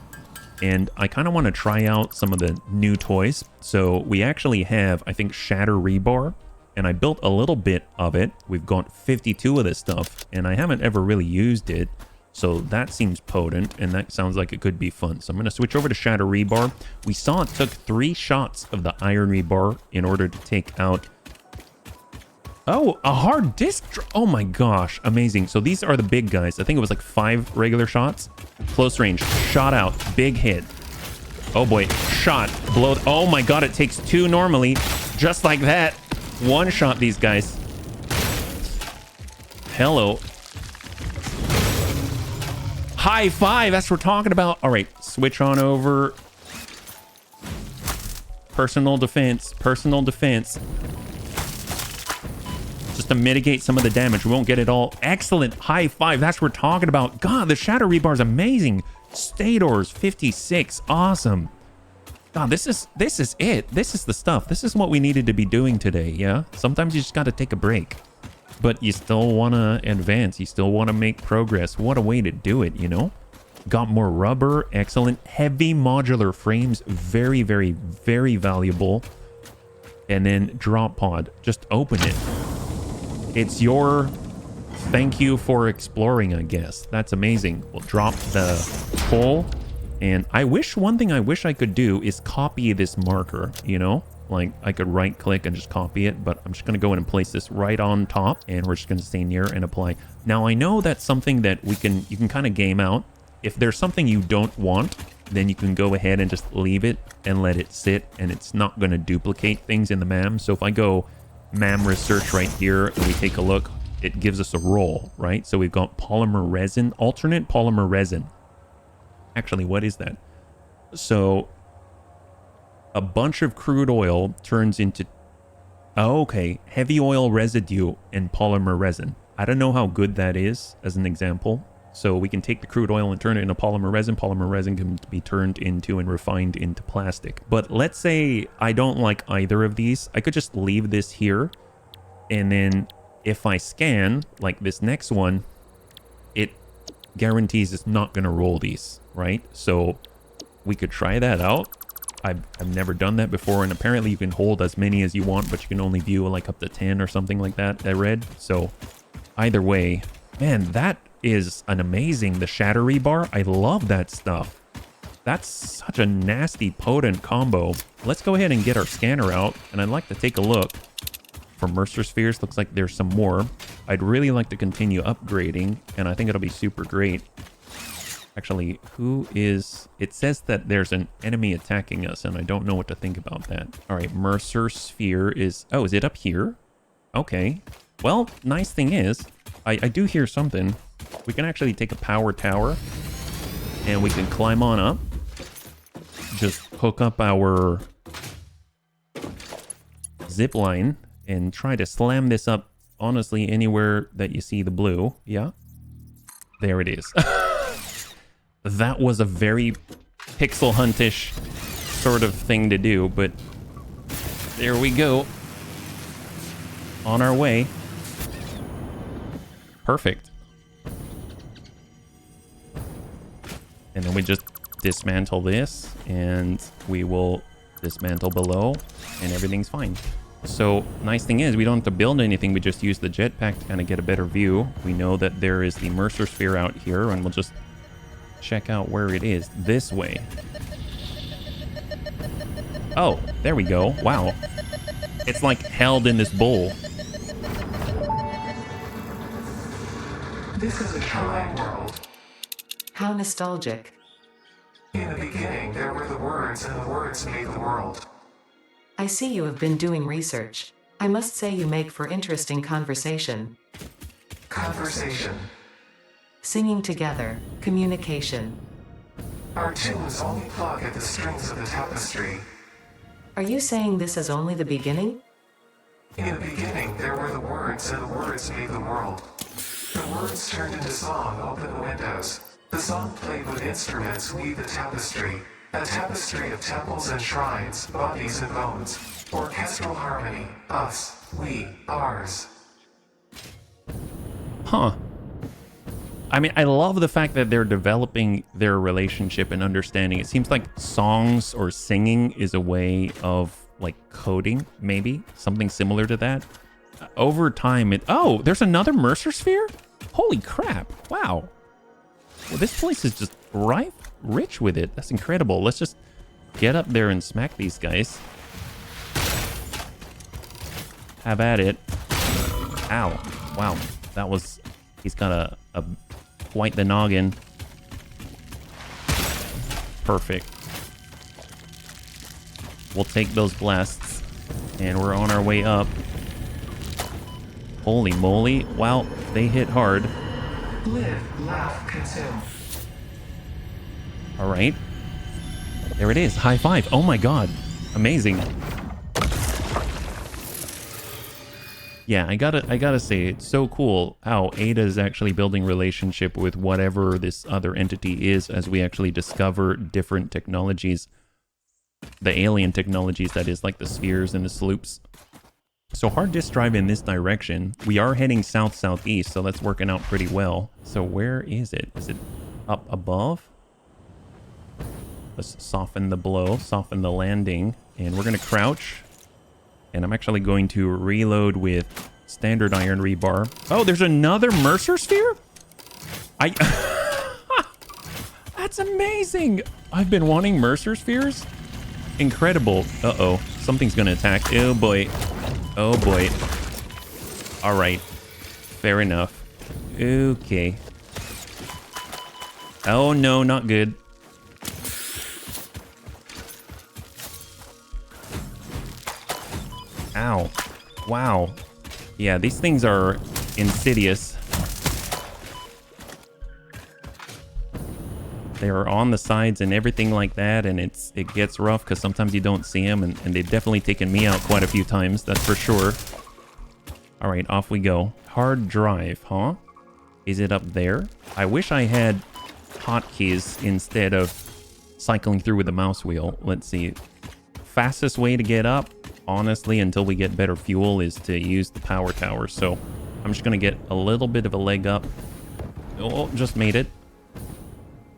And I kind of want to try out some of the new toys. So we actually have, I think, Shatter Rebar. And I built a little bit of it. We've got 52 of this stuff, and I haven't ever really used it. So that seems potent, and that sounds like it could be fun. So I'm going to switch over to Shatter Rebar. We saw it took 3 shots of the Iron Rebar in order to take out... Oh, a hard disc. Oh my gosh, amazing. So these are the big guys. I think it was like 5 regular shots. Close range, shot out, big hit. Oh boy, shot, blow. Oh my god, it takes 2 normally. Just like that. 1 shot these guys. Hello. High 5. That's what we're talking about. All right. Switch on over. Personal defense. Personal defense. Just to mitigate some of the damage. We won't get it all. Excellent. High 5. That's what we're talking about. God, the Shatter Rebar is amazing. Stadors 56. Awesome. God, this is it. This is the stuff. This is what we needed to be doing today, yeah? Sometimes you just got to take a break. But you still want to advance. You still want to make progress. What a way to do it, you know? Got more rubber. Excellent. Heavy modular frames. Very, very, very valuable. And then drop pod. Just open it. It's your thank you for exploring, I guess. That's amazing. We'll drop the hole. And one thing I wish I could do is copy this marker, you know? Like, I could right click and just copy it, but I'm just going to go in and place this right on top, and we're just going to stay near and apply. Now, I know that's something that you can kind of game out. If there's something you don't want, then you can go ahead and just leave it and let it sit, and it's not going to duplicate things in the MAM. So if I go MAM research right here and we take a look, it gives us a roll, right? So we've got polymer resin, alternate polymer resin. Actually, what is that? So a bunch of crude oil turns into, oh, okay, heavy oil residue and polymer resin. I don't know how good that is as an example. So we can take the crude oil and turn it into polymer resin. Polymer resin can be turned into and refined into plastic. But let's say I don't like either of these. I could just leave this here. And then if I scan, like this next one, it guarantees it's not going to roll these, right? So we could try that out. I've never done that before, and apparently you can hold as many as you want, but you can only view like up to 10 or something like that, I read. So either way, man, that is an amazing, the shatter rebar. I love that stuff. That's such a nasty, potent combo. Let's go ahead and get our scanner out, and I'd like to take a look for Mercer spheres. Looks like there's some more. I'd really like to continue upgrading, and I think it'll be super great. Actually, it says that there's an enemy attacking us, and I don't know what to think about that. All right, Mercer sphere is it up here? Okay. Well, nice thing is, I do hear something. We can actually take a power tower, and we can climb on up. Just hook up our zip line and try to slam this up, honestly, anywhere that you see the blue. Yeah. There it is. That was a very pixel huntish sort of thing to do, but there we go. On our way. Perfect. And then we just dismantle this, and we will dismantle below, and everything's fine. So, nice thing is, we don't have to build anything. We just use the jetpack to kind of get a better view. We know that there is the Mercer sphere out here, and we'll just check out where it is. This way. Oh, there we go. Wow. It's like held in this bowl. This is a shrine world. How nostalgic. In the beginning, there were the words, and the words made the world. I see you have been doing research. I must say you make for interesting conversation. Conversation. Singing together, communication. Our tunes only plug at the strings of the tapestry. Are you saying this is only the beginning? In the beginning, there were the words, and the words made the world. The words turned into song, open the windows. The song played with instruments, weave the tapestry. A tapestry of temples and shrines, bodies and bones. Orchestral harmony, us, we, ours. Huh. I mean, I love the fact that they're developing their relationship and understanding. It seems like songs or singing is a way of, like, coding, maybe. Something similar to that. Over time, oh, there's another Mercer sphere? Holy crap. Wow. Well, this place is just rich with it. That's incredible. Let's just get up there and smack these guys. Have at it. Ow. Wow. That was... He's got a quite the noggin. Perfect. We'll take those blasts, and we're on our way up. Holy moly. Wow, they hit hard. Live, laugh, consume. All right. There it is. High five. Oh my god. Amazing. Yeah, I gotta say, it's so cool how Ada is actually building relationship with whatever this other entity is as we actually discover different technologies. The alien technologies, that is, like the spheres and the sloops. So hard disk drive in this direction. We are heading south-southeast, so that's working out pretty well. So where is it? Is it up above? Let's soften the blow, soften the landing, and we're going to crouch. And I'm actually going to reload with standard iron rebar. Oh, there's another Mercer sphere? That's amazing. I've been wanting Mercer spheres. Incredible. Uh-oh. Something's going to attack. Oh, boy. Oh, boy. All right. Fair enough. Okay. Oh, no, not good. Ow. Wow. Yeah, these things are insidious. They're on the sides and everything like that, and it gets rough because sometimes you don't see them, and they've definitely taken me out quite a few times, that's for sure. All right, off we go. Hard drive, huh? Is it up there? I wish I had hotkeys instead of cycling through with the mouse wheel. Let's see. Fastest way to get up, honestly, until we get better fuel, is to use the power tower. So I'm just going to get a little bit of a leg up. Oh, just made it.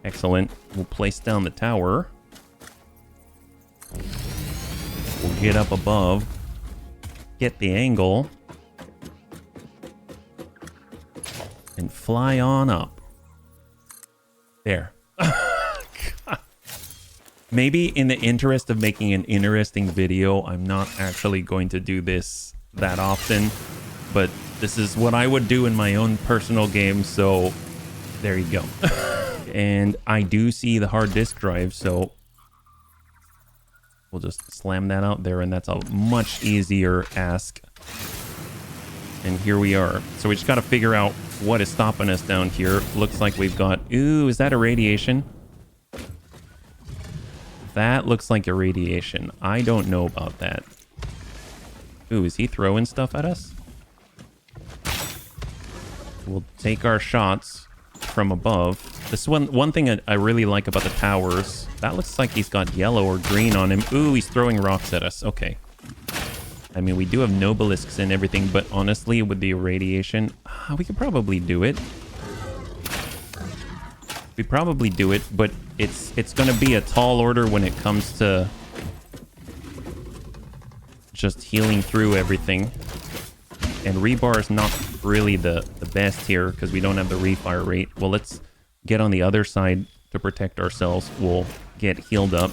Excellent. We'll place down the tower. We'll get up above. Get the angle. And fly on up. There. Maybe in the interest of making an interesting video, I'm not actually going to do this that often. But this is what I would do in my own personal game, so there you go. And I do see the hard disk drive, so we'll just slam that out there, and that's a much easier ask. And here we are. So we just got to figure out what is stopping us down here. Looks like we've got... Ooh, is that a radiation? That looks like a radiation. I don't know about that. Ooh, is he throwing stuff at us? We'll take our shots from above. This one thing I really like about the towers, that looks like he's got yellow or green on him. Ooh, he's throwing rocks at us. Okay. I mean, we do have nobelisks and everything, but honestly, with the irradiation, we could probably do it. We probably do it, but it's going to be a tall order when it comes to just healing through everything. And rebar is not really the best here because we don't have the refire rate. Well, let's get on the other side to protect ourselves. We'll get healed up.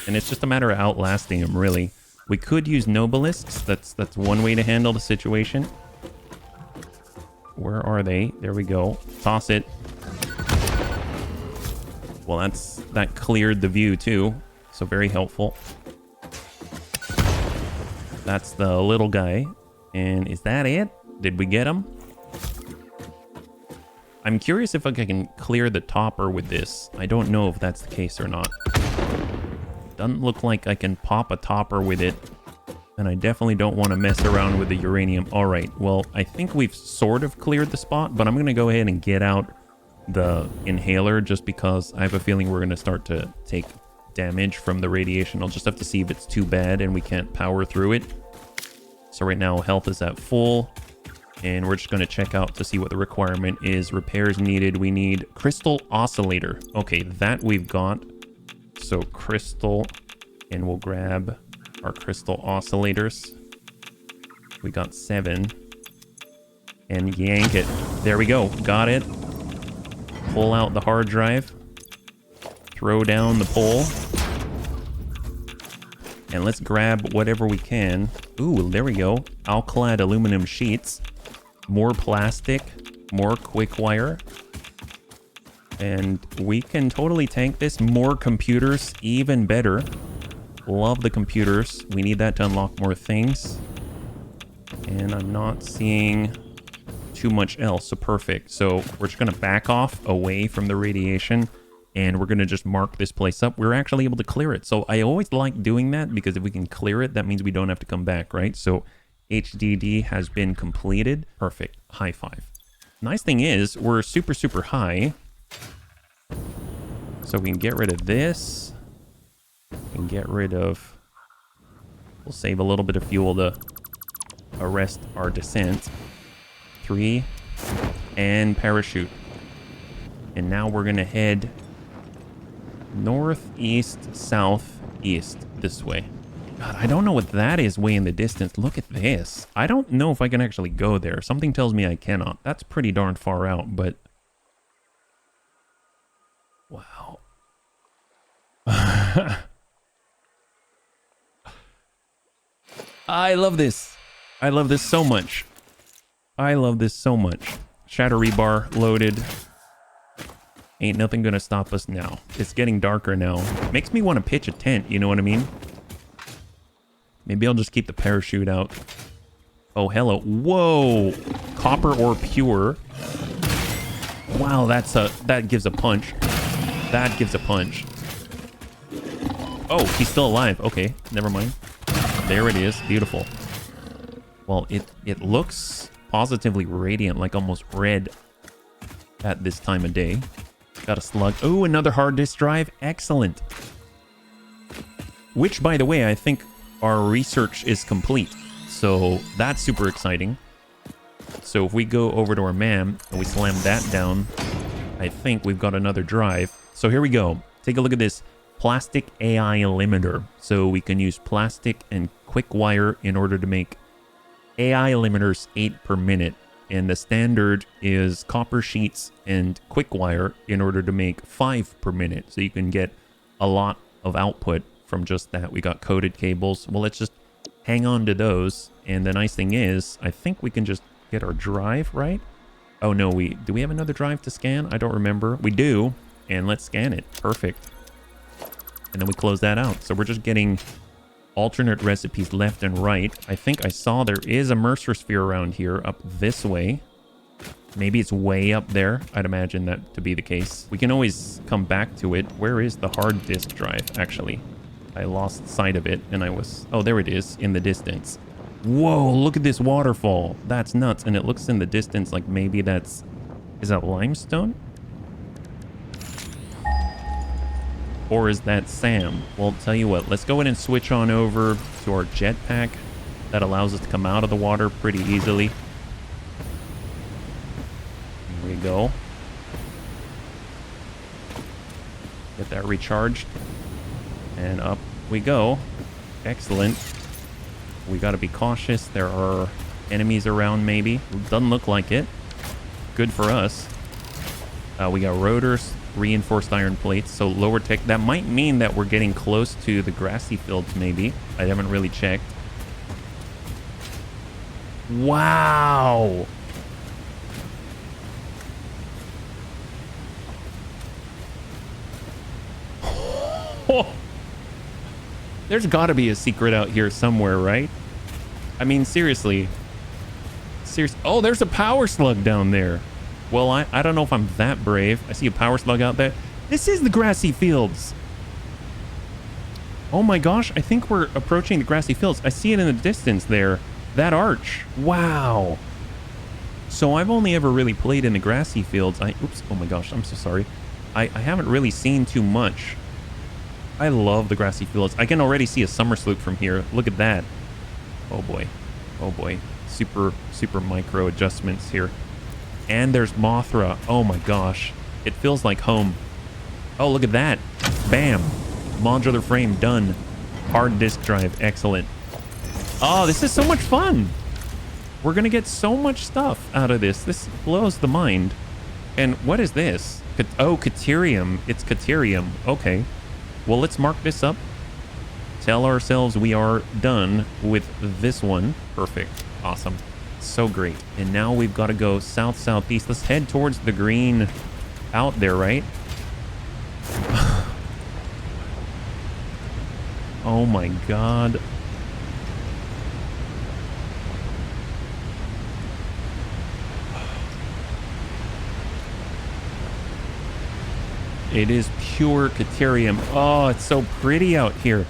And it's just a matter of outlasting him, really. We could use nobelisks. That's one way to handle the situation. Where are they? There we go. Toss it. Well, that cleared the view too. So very helpful. That's the little guy. And is that it? Did we get him? I'm curious if I can clear the topper with this. I don't know if that's the case or not. Doesn't look like I can pop a topper with it. And I definitely don't want to mess around with the uranium. All right, well, I think we've sort of cleared the spot, but I'm going to go ahead and get out the inhaler just because I have a feeling we're going to start to take damage from the radiation. I'll just have to see if it's too bad and we can't power through it. So right now, health is at full. And we're just going to check out to see what the requirement is. Repairs needed. We need crystal oscillator. Okay, that we've got. So crystal, and we'll grab our crystal oscillators. We got 7. And yank it. There we go. Got it. Pull out the hard drive. Throw down the pole. And let's grab whatever we can. Ooh, there we go. Alclad aluminum sheets. More plastic. More quick wire. And we can totally tank this. More computers, even better. Love the computers. We need that to unlock more things. And I'm not seeing too much else, so perfect. So we're just going to back off away from the radiation, and we're going to just mark this place up. We're actually able to clear it. So I always like doing that, because if we can clear it, that means we don't have to come back, right? So HDD has been completed. Perfect. High five. Nice thing is, we're super, super high. So we can get rid of this. We can get rid of... We'll save a little bit of fuel to arrest our descent. 3 and parachute. And now we're gonna head northeast, southeast this way. God, I don't know what that is way in the distance. Look at this. I don't know if I can actually go there. Something tells me I cannot. That's pretty darn far out, but wow. I love this. I love this so much. I love this so much. Shatter rebar loaded. Ain't nothing gonna stop us now. It's getting darker now. Makes me want to pitch a tent, you know what I mean? Maybe I'll just keep the parachute out. Oh, hello. Whoa! Copper ore pure. Wow, that gives a punch. That gives a punch. Oh, he's still alive. Okay, never mind. There it is. Beautiful. Well, it looks positively radiant, like almost red at this time of day. Got a slug. Oh, another hard disk drive. Excellent. Which, by the way, I think our research is complete. So that's super exciting. So if we go over to our MAM and we slam that down, I think we've got another drive. So here we go. Take a look at this. Plastic AI limiter. So we can use plastic and quick wire in order to make AI limiters 8 per minute. And the standard is copper sheets and quick wire in order to make 5 per minute. So you can get a lot of output from just that. We got coated cables. Well, let's just hang on to those. And the nice thing is, I think we can just get our drive, right? Oh no, do we have another drive to scan? I don't remember. We do. And let's scan it. Perfect. And then we close that out. So we're just getting alternate recipes left and right. I think I saw there is a Mercer sphere around here up this way. Maybe it's way up there. I'd imagine that to be the case. We can always come back to it. Where is the hard disk drive, actually? I lost sight of it and I was... Oh, there it is in the distance. Whoa, look at this waterfall. That's nuts. And it looks in the distance like maybe that's... Is that limestone? Or is that Sam? Well, tell you what, let's go ahead and switch on over to our jetpack. That allows us to come out of the water pretty easily. Here we go. Get that recharged. And up we go. Excellent. We got to be cautious. There are enemies around maybe. Doesn't look like it. Good for us. We got rotors. Reinforced iron plates, so lower tech. That might mean that we're getting close to the grassy fields, maybe. I haven't really checked. Wow! There's gotta be a secret out here somewhere, right? I mean, seriously. Oh, there's a power slug down there. Well, I don't know if I'm that brave. I see a power slug out there. This is the grassy fields. Oh my gosh, I think we're approaching the grassy fields. I see it in the distance there. That arch. Wow. So I've only ever really played in the grassy fields. Oops, oh my gosh, I'm so sorry. I haven't really seen too much. I love the grassy fields. I can already see a summer sloop from here. Look at that. Oh boy. Oh boy. Super micro adjustments here. And there's Mothra. Oh my gosh. It feels like home. Oh, look at that. Bam. Modular frame done. Hard disk drive. Excellent. Oh, this is so much fun. We're going to get so much stuff out of this. This blows the mind. And what is this? Oh, Caterium. It's Caterium. Okay. Well, let's mark this up. Tell ourselves we are done with this one. Perfect. Awesome. So great. And now we've got to go south-southeast. Let's head towards the green out there, right? Oh my god. It is pure Caterium. Oh, it's so pretty out here.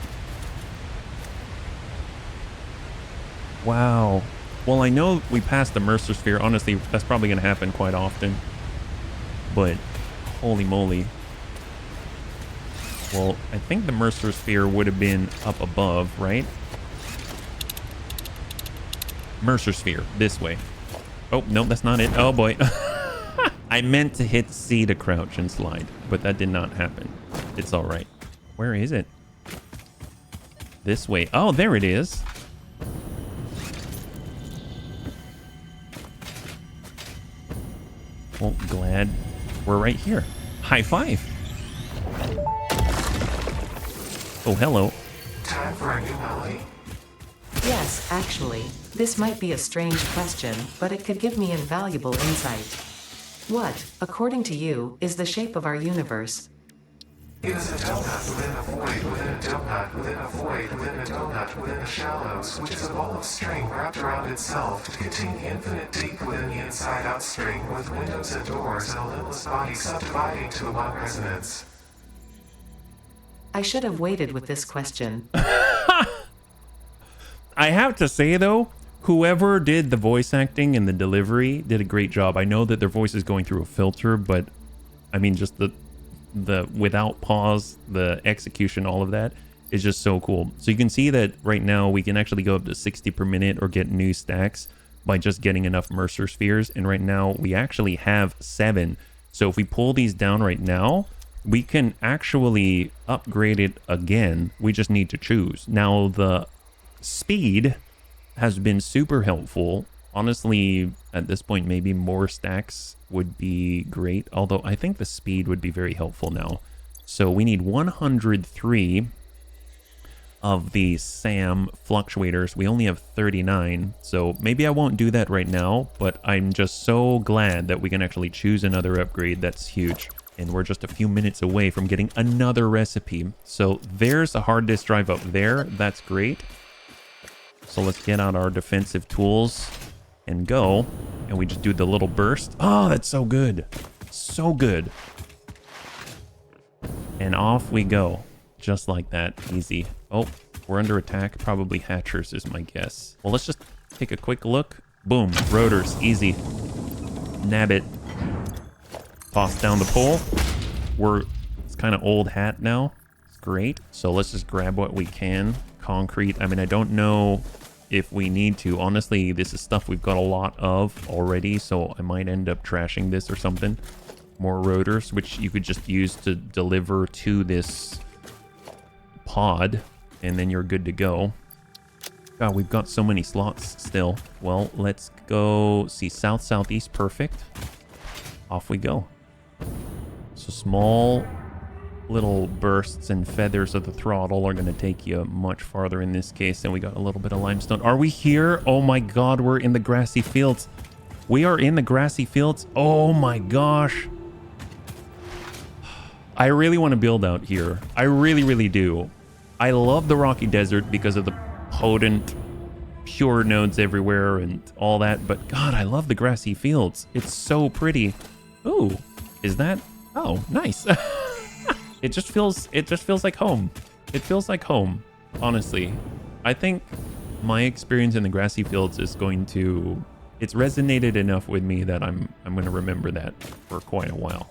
Wow. Well, I know we passed the Mercer sphere. Honestly, that's probably going to happen quite often. But, holy moly. Well, I think the Mercer sphere would have been up above, right? Mercer sphere. This way. Oh, no, that's not it. Oh, boy. I meant to hit C to crouch and slide, but that did not happen. It's all right. Where is it? This way. Oh, there it is. Well, glad we're right here. High five. Oh, hello. Time for a new melody. Yes, actually, this might be a strange question, but it could give me invaluable insight. What, according to you, is the shape of our universe? It is a donut within a void within a donut within a void within a donut within the shallows, which is a ball of string wrapped around itself to contain the infinite deep within the inside-out string, with windows and doors and a limitless body subdividing to the one resonance. I should have waited with this question. I have to say, though, whoever did the voice acting and the delivery did a great job. I know that their voice is going through a filter, but I mean, just the without pause, the execution, all of that is just so cool. So you can see that right now we can actually go up to 60 per minute or get new stacks by just getting enough Mercer spheres. And right now we actually have 7. So if we pull these down right now, we can actually upgrade it again. We just need to choose. Now the speed has been super helpful. Honestly, at this point, maybe more stacks would be great. Although I think the speed would be very helpful now. So we need 103 of the SAM fluctuators. We only have 39. So maybe I won't do that right now, but I'm just so glad that we can actually choose another upgrade. That's huge. And we're just a few minutes away from getting another recipe. So there's a hard disk drive up there. That's great. So let's get out our defensive tools and go. And we just do the little burst. Oh, that's so good. So good. And off we go. Just like that. Easy. Oh, we're under attack. Probably hatchers is my guess. Well, let's just take a quick look. Boom. Rotors. Easy. Nab it. Toss down the pole. It's kind of old hat now. It's great. So let's just grab what we can. Concrete. I mean, I don't know if we need to. Honestly, this is stuff we've got a lot of already, so I might end up trashing this or something. More rotors, which you could just use to deliver to this pod, and then you're good to go. God, we've got so many slots still. Well, let's go see south, southeast. Perfect. Off we go. So small little bursts and feathers of the throttle are going to take you much farther in this case. And we got a little bit of limestone. Are we here? Oh my god, we're in the grassy fields. We are in the grassy fields. Oh my gosh. I really want to build out here. I really, really do. I love the rocky desert because of the potent pure nodes everywhere and all that. But god, I love the grassy fields. It's so pretty. Ooh, is that? Oh, nice. It just feels like home. It feels like home, honestly. I think my experience in the grassy fields is it's resonated enough with me that I'm going to remember that for quite a while.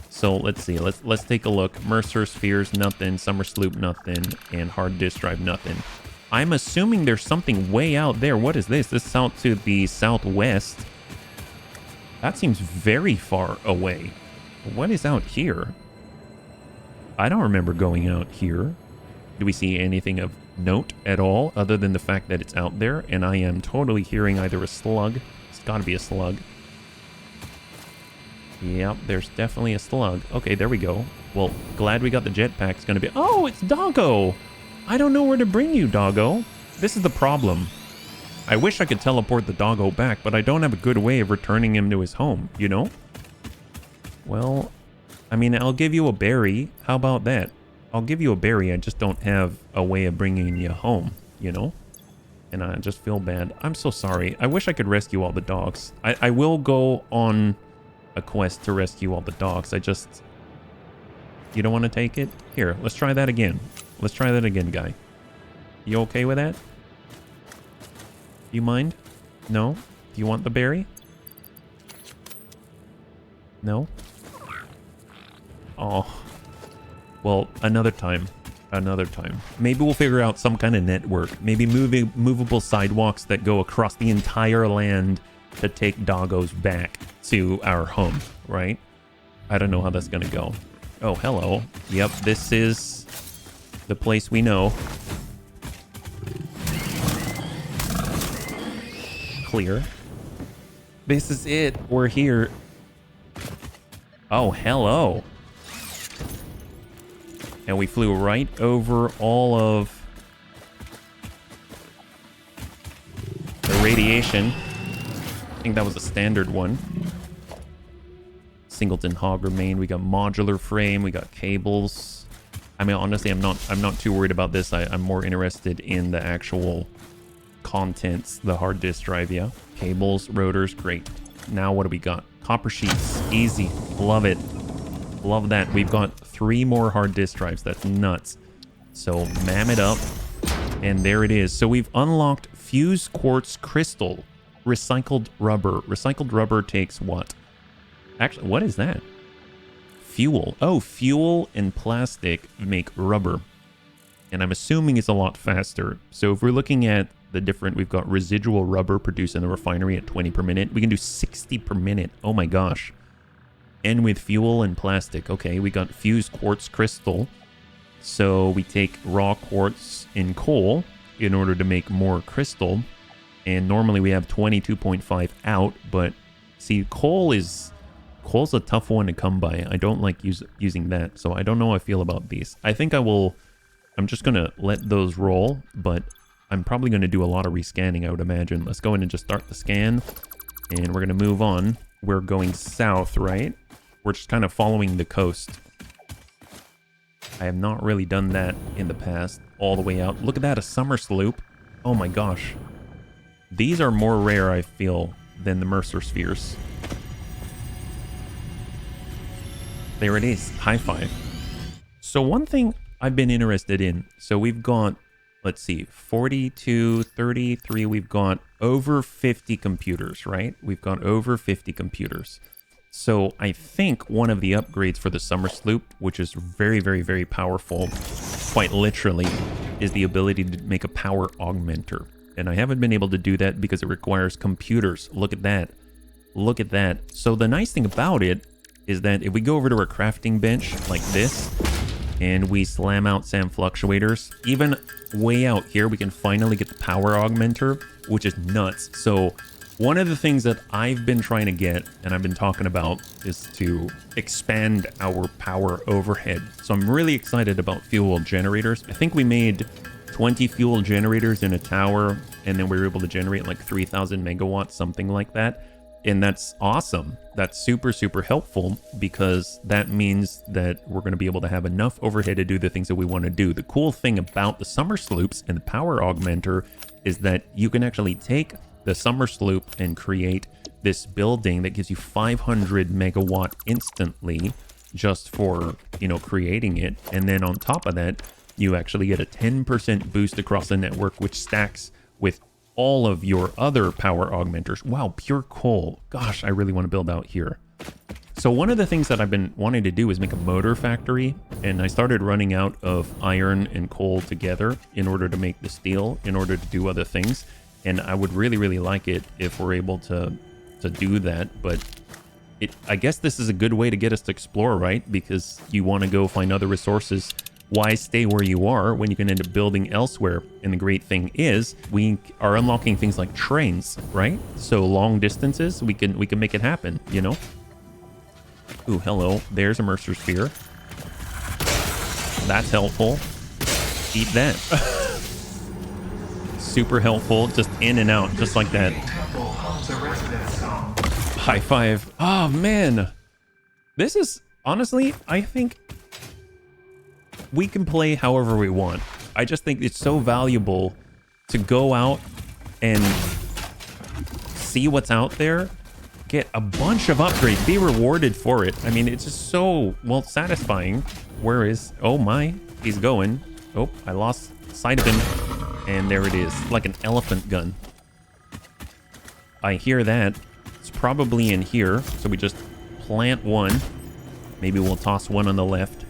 So let's see. Let's take a look. Mercer spheres, nothing. Summer sloop, nothing. And hard disk drive, nothing. I'm assuming there's something way out there. What is this? This is out to the southwest. That seems very far away. What is out here? I don't remember going out here. Do we see anything of note at all other than the fact that it's out there? And I am totally hearing either a slug. It's got to be a slug. Yep, there's definitely a slug. Okay, there we go. Well, glad we got the jetpack. It's going to be... Oh, it's Doggo! I don't know where to bring you, Doggo. This is the problem. I wish I could teleport the Doggo back, but I don't have a good way of returning him to his home, you know? Well... I mean, I'll give you a berry. How about that? I'll give you a berry. I just don't have a way of bringing you home, you know? And I just feel bad. I'm so sorry. I wish I could rescue all the dogs. I will go on a quest to rescue all the dogs. You don't want to take it? Here, let's try that again. Let's try that again, guy. You okay with that? You mind? No? Do you want the berry? No? Oh, well, another time. another time. Maybe we'll figure out some kind of network. Maybe movable sidewalks that go across the entire land to take doggos back to our home, right? I don't know how that's gonna go. Oh, hello. Yep, this is the place we know. Clear. This is it. We're here. Oh, hello. And we flew right over all of the radiation. I think that was a standard one. Singleton hog remain. We got modular frame. We got cables. I mean, honestly, I'm not too worried about this. I'm more interested in the actual contents, the hard disk drive. Yeah, cables, rotors, great. Now what do we got? Copper sheets, easy. Love it. Love that. We've got 3 more hard disk drives. That's nuts. So mam it up, and there it is. So we've unlocked fused quartz crystal, recycled rubber. Recycled rubber takes what? Actually, what is that? Fuel. Oh, fuel and plastic make rubber. And I'm assuming it's a lot faster. So if we're looking at the different, we've got residual rubber produced in the refinery at 20 per minute. We can do 60 per minute. Oh my gosh. And with fuel and plastic. Okay, we got fused quartz crystal. So we take raw quartz and coal in order to make more crystal. And normally we have 22.5 out, but see, coal's a tough one to come by. I don't like using that, so I don't know how I feel about these. I think I'm just gonna let those roll, but I'm probably gonna do a lot of rescanning, I would imagine. Let's go in and just start the scan, and we're gonna move on. We're going south, right? We're just kind of following the coast. I have not really done that in the past, all the way out. Look at that, a summer sloop. Oh my gosh. These are more rare, I feel, than the Mercer spheres. There it is, high five. So one thing I've been interested in, so we've got, let's see, 42, 33, we've got over 50 computers, right? We've got over 50 computers. So I think one of the upgrades for the summer sloop, which is very, very, very powerful, quite literally, is the ability to make a power augmenter. And I haven't been able to do that because it requires computers. Look at that. Look at that. So the nice thing about it is that if we go over to our crafting bench like this, and we slam out SAM fluctuators, even way out here, we can finally get the power augmenter, which is nuts. So one of the things that I've been trying to get, and I've been talking about, is to expand our power overhead. So I'm really excited about fuel generators. I think we made 20 fuel generators in a tower, and then we were able to generate like 3,000 megawatts, something like that. And that's awesome. That's super, super helpful, because that means that we're going to be able to have enough overhead to do the things that we want to do. The cool thing about the summer sloops and the power augmenter is that you can actually take the summer sloop and create this building that gives you 500 megawatt instantly just for, you know, creating it. And then on top of that, you actually get a 10% boost across the network, which stacks with all of your other power augmenters. Wow, pure coal. Gosh, I really want to build out here. So one of the things that I've been wanting to do is make a motor factory, and I started running out of iron and coal together in order to make the steel, in order to do other things. And I would really, really like it if we're able to do that. But I guess this is a good way to get us to explore, right? Because you want to go find other resources. Why stay where you are when you can end up building elsewhere? And the great thing is we are unlocking things like trains, right? So long distances, we can make it happen, you know? Ooh, hello. There's a Mercer sphere. That's helpful. Eat that. Super helpful. Just in and out, just like that. High five. Oh, man. This is, honestly, I think we can play however we want. I just think it's so valuable to go out and see what's out there, get a bunch of upgrades, be rewarded for it. I mean, it's just so, well, satisfying. Where is, oh my, he's going. Oh, I lost sight of him. And there it is, like an elephant gun. I hear that. It's probably in here. So we just plant one. Maybe we'll toss one on the left.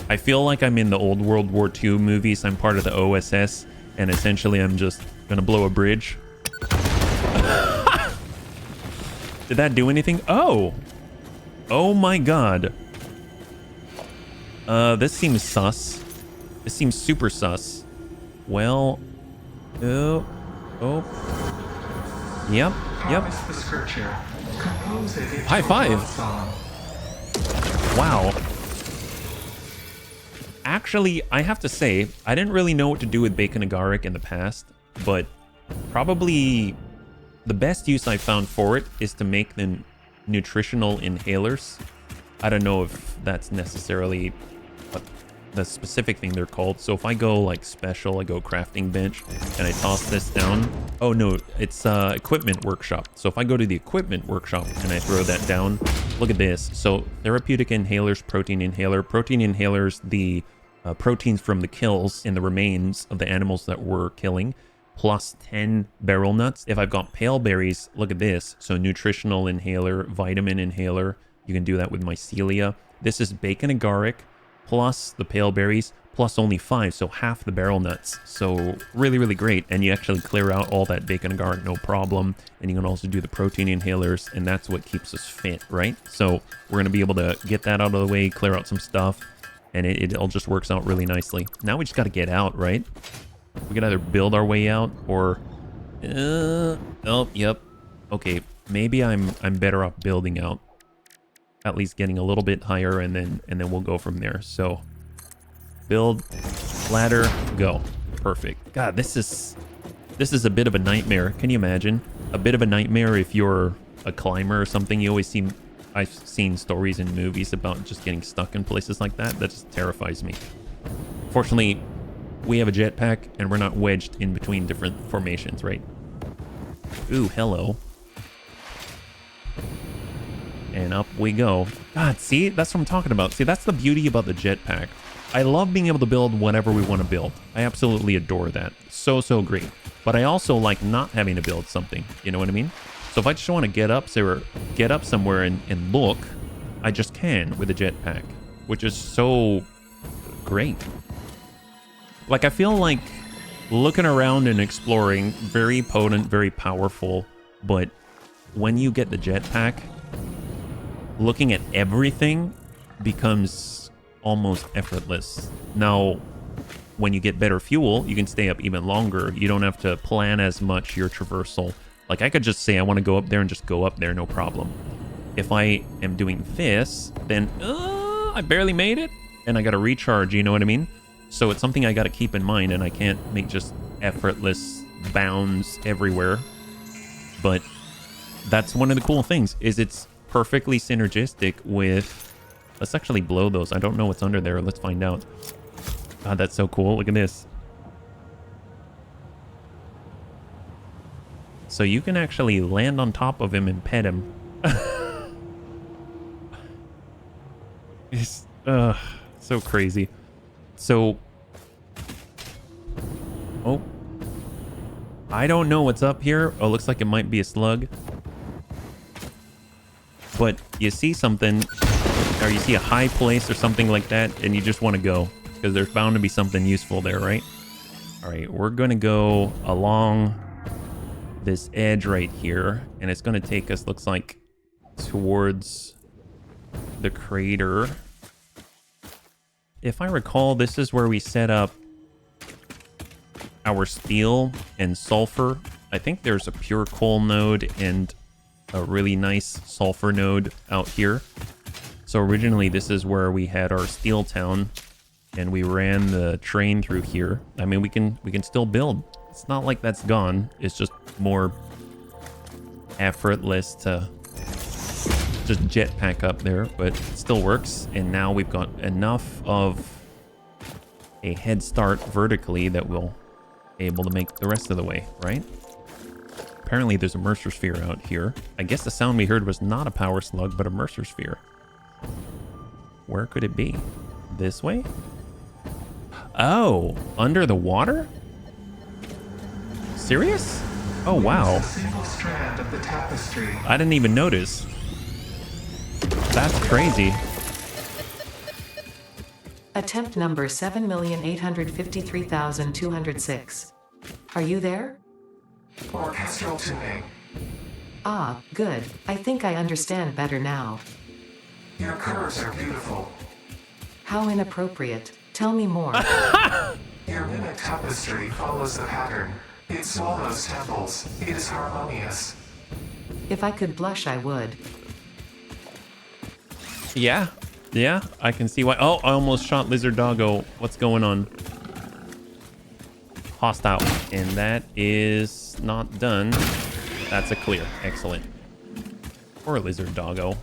I feel like I'm in the old World War II movies. I'm part of the OSS, and essentially I'm just gonna blow a bridge. Did that do anything? Oh! Oh my god. This seems sus. This seems super sus. Well... Oh. Yep. High five. Wow. Actually, I have to say, I didn't really know what to do with bacon agaric in the past, but probably the best use I found for it is to make them nutritional inhalers. I don't know if that's necessarily what the specific thing they're called. So if I go like special, I go crafting bench and I toss this down. Oh no, it's equipment workshop. So if I go to the equipment workshop and I throw that down, look at this. So therapeutic inhalers, protein inhalers, the proteins from the kills and the remains of the animals that we're killing, plus 10 beryl nuts. If I've got pale berries, look at this. So nutritional inhaler, vitamin inhaler. You can do that with mycelia. This is bacon agaric plus the pale berries plus only 5, so half the beryl nuts. So really, really great. And you actually clear out all that bacon agaric, no problem. And you can also do the protein inhalers, and that's what keeps us fit, right? So we're going to be able to get that out of the way, clear out some stuff, and it all just works out really nicely. Now we just got to get out, right? We can either build our way out or... oh, yep. Okay, maybe I'm better off building out. At least getting a little bit higher, and then we'll go from there. So build, ladder, go. Perfect. God, this is a bit of a nightmare. Can you imagine? A bit of a nightmare if you're a climber or something. I've seen stories in movies about just getting stuck in places like that. That just terrifies me. Fortunately, we have a jetpack and we're not wedged in between different formations, right? Ooh, hello. And up we go. God, see? That's what I'm talking about. See, that's the beauty about the jetpack. I love being able to build whatever we want to build. I absolutely adore that. So great. But I also like not having to build something. You know what I mean? So if I just want to get up somewhere and look, I just can with a jetpack, which is so great. Like, I feel like looking around and exploring, very potent, very powerful, but when you get the jetpack, looking at everything becomes almost effortless. Now, when you get better fuel, you can stay up even longer. You don't have to plan as much your traversal. Like, I could just say I want to go up there and just go up there, no problem. If I am doing this, then I barely made it, and I got to recharge, you know what I mean? So it's something I got to keep in mind, and I can't make just effortless bounds everywhere. But that's one of the cool things, is it's perfectly synergistic with... Let's actually blow those. I don't know what's under there. Let's find out. God, that's so cool. Look at this. So you can actually land on top of him and pet him. It's so crazy. So... Oh. I don't know what's up here. Oh, looks like it might be a slug. But you see something, or you see a high place or something like that, and you just want to go, because there's bound to be something useful there, right? All right, we're going to go along this edge right here, and it's going to take us, looks like, towards the crater. If I recall, this is where we set up our steel and sulfur. I think there's a pure coal node and a really nice sulfur node out here. So originally this is where we had our steel town, and we ran the train through here. I mean, we can still build. It's not like that's gone. It's just more effortless to just jetpack up there, but it still works. And now we've got enough of a head start vertically that we'll be able to make the rest of the way, right? Apparently there's a Mercer sphere out here. I guess the sound we heard was not a power slug, but a Mercer sphere. Where could it be? This way? Oh, under the water? Serious? Oh, wow. I didn't even notice. That's crazy. Attempt number 7,853,206. Are you there? Orchestral tuning. Ah, good. I think I understand better now. Your curves are beautiful. How inappropriate. Tell me more. Your mimic tapestry follows the pattern. It swallows temples. It is harmonious. If I could blush, I would. Yeah. Yeah, I can see why. Oh, I almost shot Lizard Doggo. What's going on? Hostile. And that is not done. That's a clear. Excellent. Poor Lizard Doggo.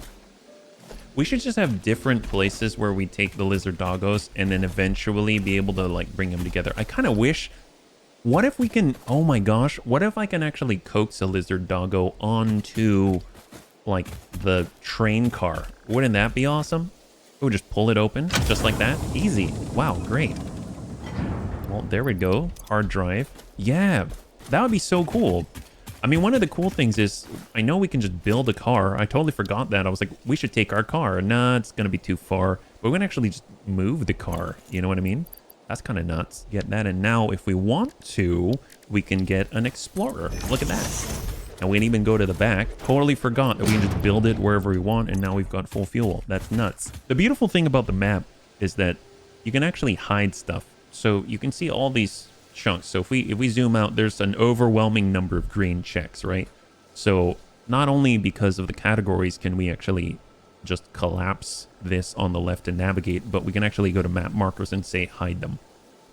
We should just have different places where we take the Lizard Doggos and then eventually be able to like bring them together. I kind of wish... What if we can... Oh my gosh. What if I can actually coax a Lizard Doggo onto like the train car? Wouldn't that be awesome? Oh, just pull it open just like that. Easy. Wow, great. Well, there we go. Hard drive. Yeah, that would be so cool. I mean, one of the cool things is I know we can just build a car. I totally forgot that. I was like, we should take our car. Nah, it's going to be too far. But we can actually just move the car. You know what I mean? That's kind of nuts. Get that. And now if we want to, we can get an Explorer. Look at that. And we can even go to the back. Totally forgot that we can just build it wherever we want, and now we've got full fuel. That's nuts. The beautiful thing about the map is that you can actually hide stuff. So you can see all these chunks. So if we zoom out, there's an overwhelming number of green checks, right? So not only because of the categories can we actually just collapse this on the left and navigate, but we can actually go to map markers and say hide them.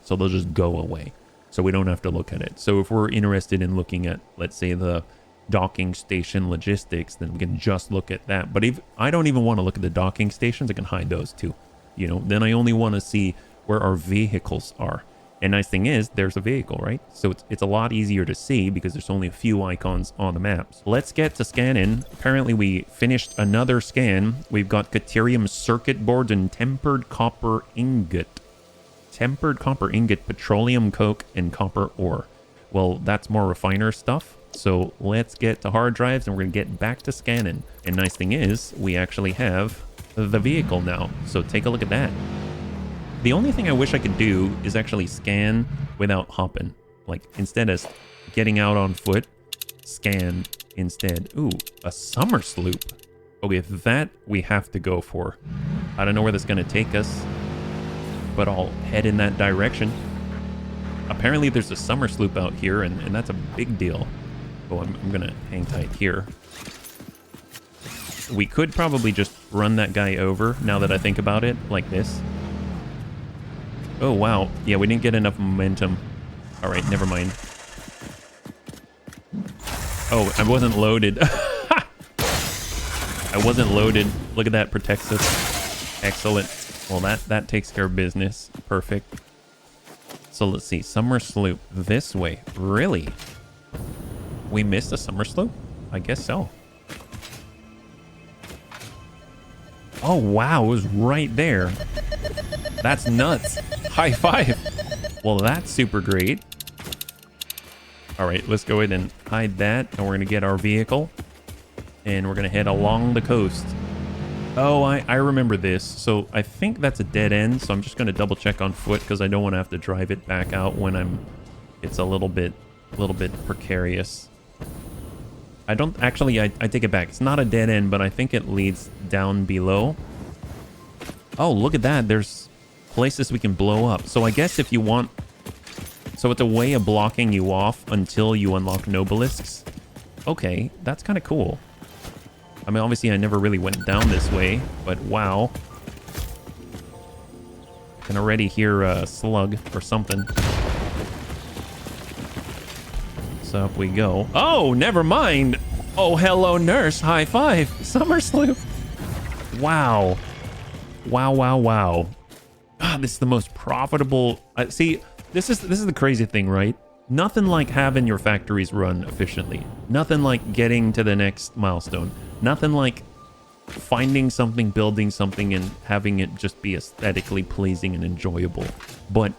So they'll just go away. So we don't have to look at it. So if we're interested in looking at, let's say, the docking station logistics, then we can just look at that. But if I don't even want to look at the docking stations, I can hide those too. You know, then I only want to see where our vehicles are. And nice thing is, there's a vehicle, right? So it's a lot easier to see because there's only a few icons on the maps. Let's get to scanning. Apparently we finished another scan. We've got Caterium circuit boards and tempered copper ingot. Tempered copper ingot, petroleum coke, and copper ore. Well, that's more refiner stuff. So let's get to hard drives and we're going to get back to scanning. And nice thing is, we actually have the vehicle now. So take a look at that. The only thing I wish I could do is actually scan without hopping. Like, instead of getting out on foot, scan instead. Ooh, a summer sloop. Okay, that we have to go for. I don't know where that's going to take us, but I'll head in that direction. Apparently there's a summer sloop out here, and that's a big deal. Oh, I'm going to hang tight here. We could probably just run that guy over, now that I think about it, like this. Oh, wow. Yeah, we didn't get enough momentum. All right, never mind. Oh, I wasn't loaded. I wasn't loaded. Look at that, protects us. Excellent. Well, that takes care of business. Perfect. So let's see. Summer sloop this way. Really? We missed a summer sloop? I guess so. Oh, wow. It was right there. That's nuts. High five. Well, that's super great. All right, let's go ahead and hide that. And we're going to get our vehicle. And we're going to head along the coast. Oh, I remember this. So I think that's a dead end. So I'm just going to double check on foot because I don't want to have to drive it back out when it's a little bit precarious. I don't actually, I take it back. It's not a dead end, but I think it leads down below. Oh, look at that. There's places we can blow up. So I guess if you want, so it's a way of blocking you off until you unlock Nobelisks. Okay, that's kind of cool. I mean, obviously I never really went down this way, but wow. I can already hear a slug or something. So up we go. Oh, never mind. Oh, hello, nurse. High five. Summer sloop. Wow. Wow, wow, wow. Ah, this is the most profitable. See, this is the crazy thing, right? Nothing like having your factories run efficiently. Nothing like getting to the next milestone. Nothing like finding something, building something, and having it just be aesthetically pleasing and enjoyable. But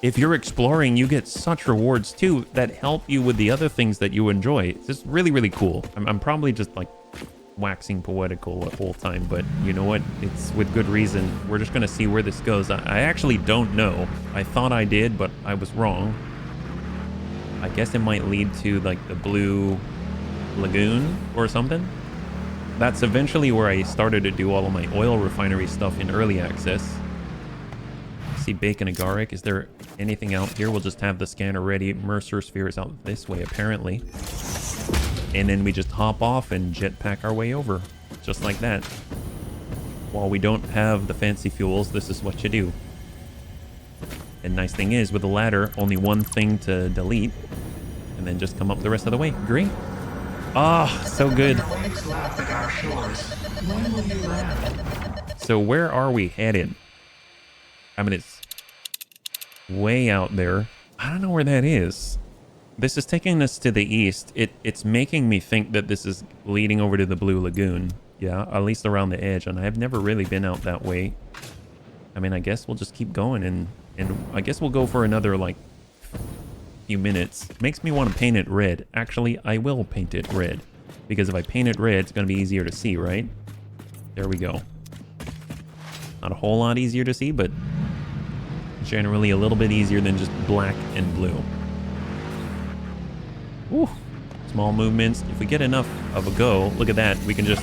if you're exploring, you get such rewards too that help you with the other things that you enjoy. It's just really, really cool. I'm probably just like waxing poetical the whole time, but you know what? It's with good reason. We're just gonna see where this goes. I actually don't know. I thought I did, but I was wrong. I guess it might lead to like the Blue Lagoon or something. That's eventually where I started to do all of my oil refinery stuff in early access. See bacon agaric. Is there anything out here? We'll just have the scanner ready. Mercer sphere is out this way apparently. And then we just hop off and jetpack our way over. Just like that. While we don't have the fancy fuels, this is what you do. And nice thing is, with the ladder, only one thing to delete. And then just come up the rest of the way. Great. Ah, oh, so good. So where are we headed? I mean, it's way out there. I don't know where that is. This is taking us to the east. It's making me think that this is leading over to the Blue Lagoon. Yeah, at least around the edge. And I've never really been out that way. I mean, I guess we'll just keep going. And I guess we'll go for another, like, few minutes. Makes me want to paint it red. Actually, I will paint it red. Because if I paint it red, it's going to be easier to see, right? There we go. Not a whole lot easier to see, but generally a little bit easier than just black and blue. Woo. Small movements. If we get enough of a go, look at that. We can just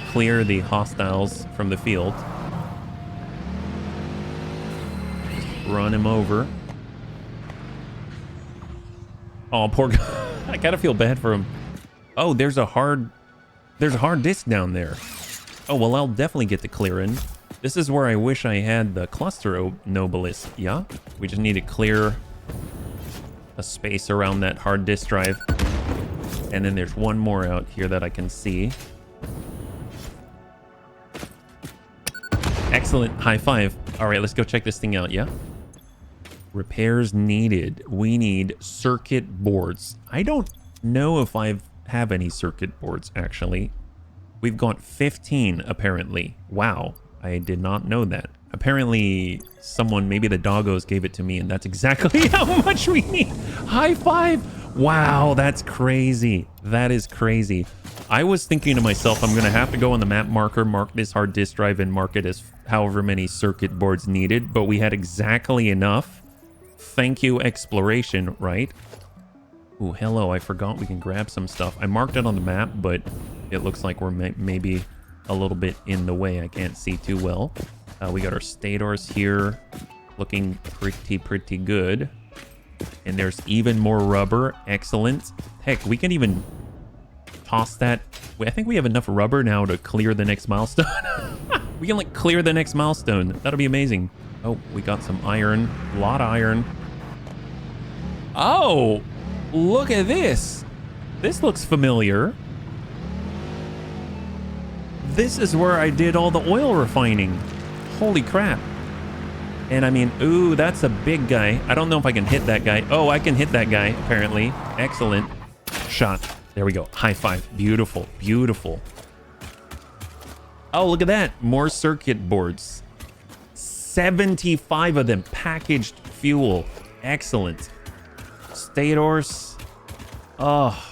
clear the hostiles from the field. Just run him over. Oh, poor guy. I kind of feel bad for him. Oh, there's a hard disk down there. Oh, well, I'll definitely get to clearing. This is where I wish I had the cluster nobilis. Yeah, we just need to clear a space around that hard disk drive. And then there's one more out here that I can see. Excellent. High five. All right, let's go check this thing out. Yeah. Repairs needed. We need circuit boards. I don't know if I have any circuit boards, actually. We've got 15, apparently. Wow. I did not know that. Apparently, someone, maybe the doggos gave it to me, and that's exactly how much we need. High five. Wow, that's crazy. That is crazy. I was thinking to myself, I'm going to have to go on the map marker, mark this hard disk drive, and mark it as however many circuit boards needed. But we had exactly enough. Thank you, exploration, right? Ooh, hello, I forgot we can grab some stuff. I marked it on the map, but it looks like we're maybe a little bit in the way. I can't see too well. We got our stators here looking pretty good. And there's even more rubber. Excellent. Heck, we can even toss that. I think we have enough rubber now to clear the next milestone. We can like clear the next milestone. That'll be amazing. Oh, we got some iron. A lot of iron. Oh, look at this. This looks familiar. This is where I did all the oil refining. Holy crap. And I mean, ooh, that's a big guy. I don't know if I can hit that guy. Oh, I can hit that guy, apparently. Excellent. Shot. There we go. High five. Beautiful. Beautiful. Oh, look at that. More circuit boards. 75 of them. Packaged fuel. Excellent. Stators. Oh.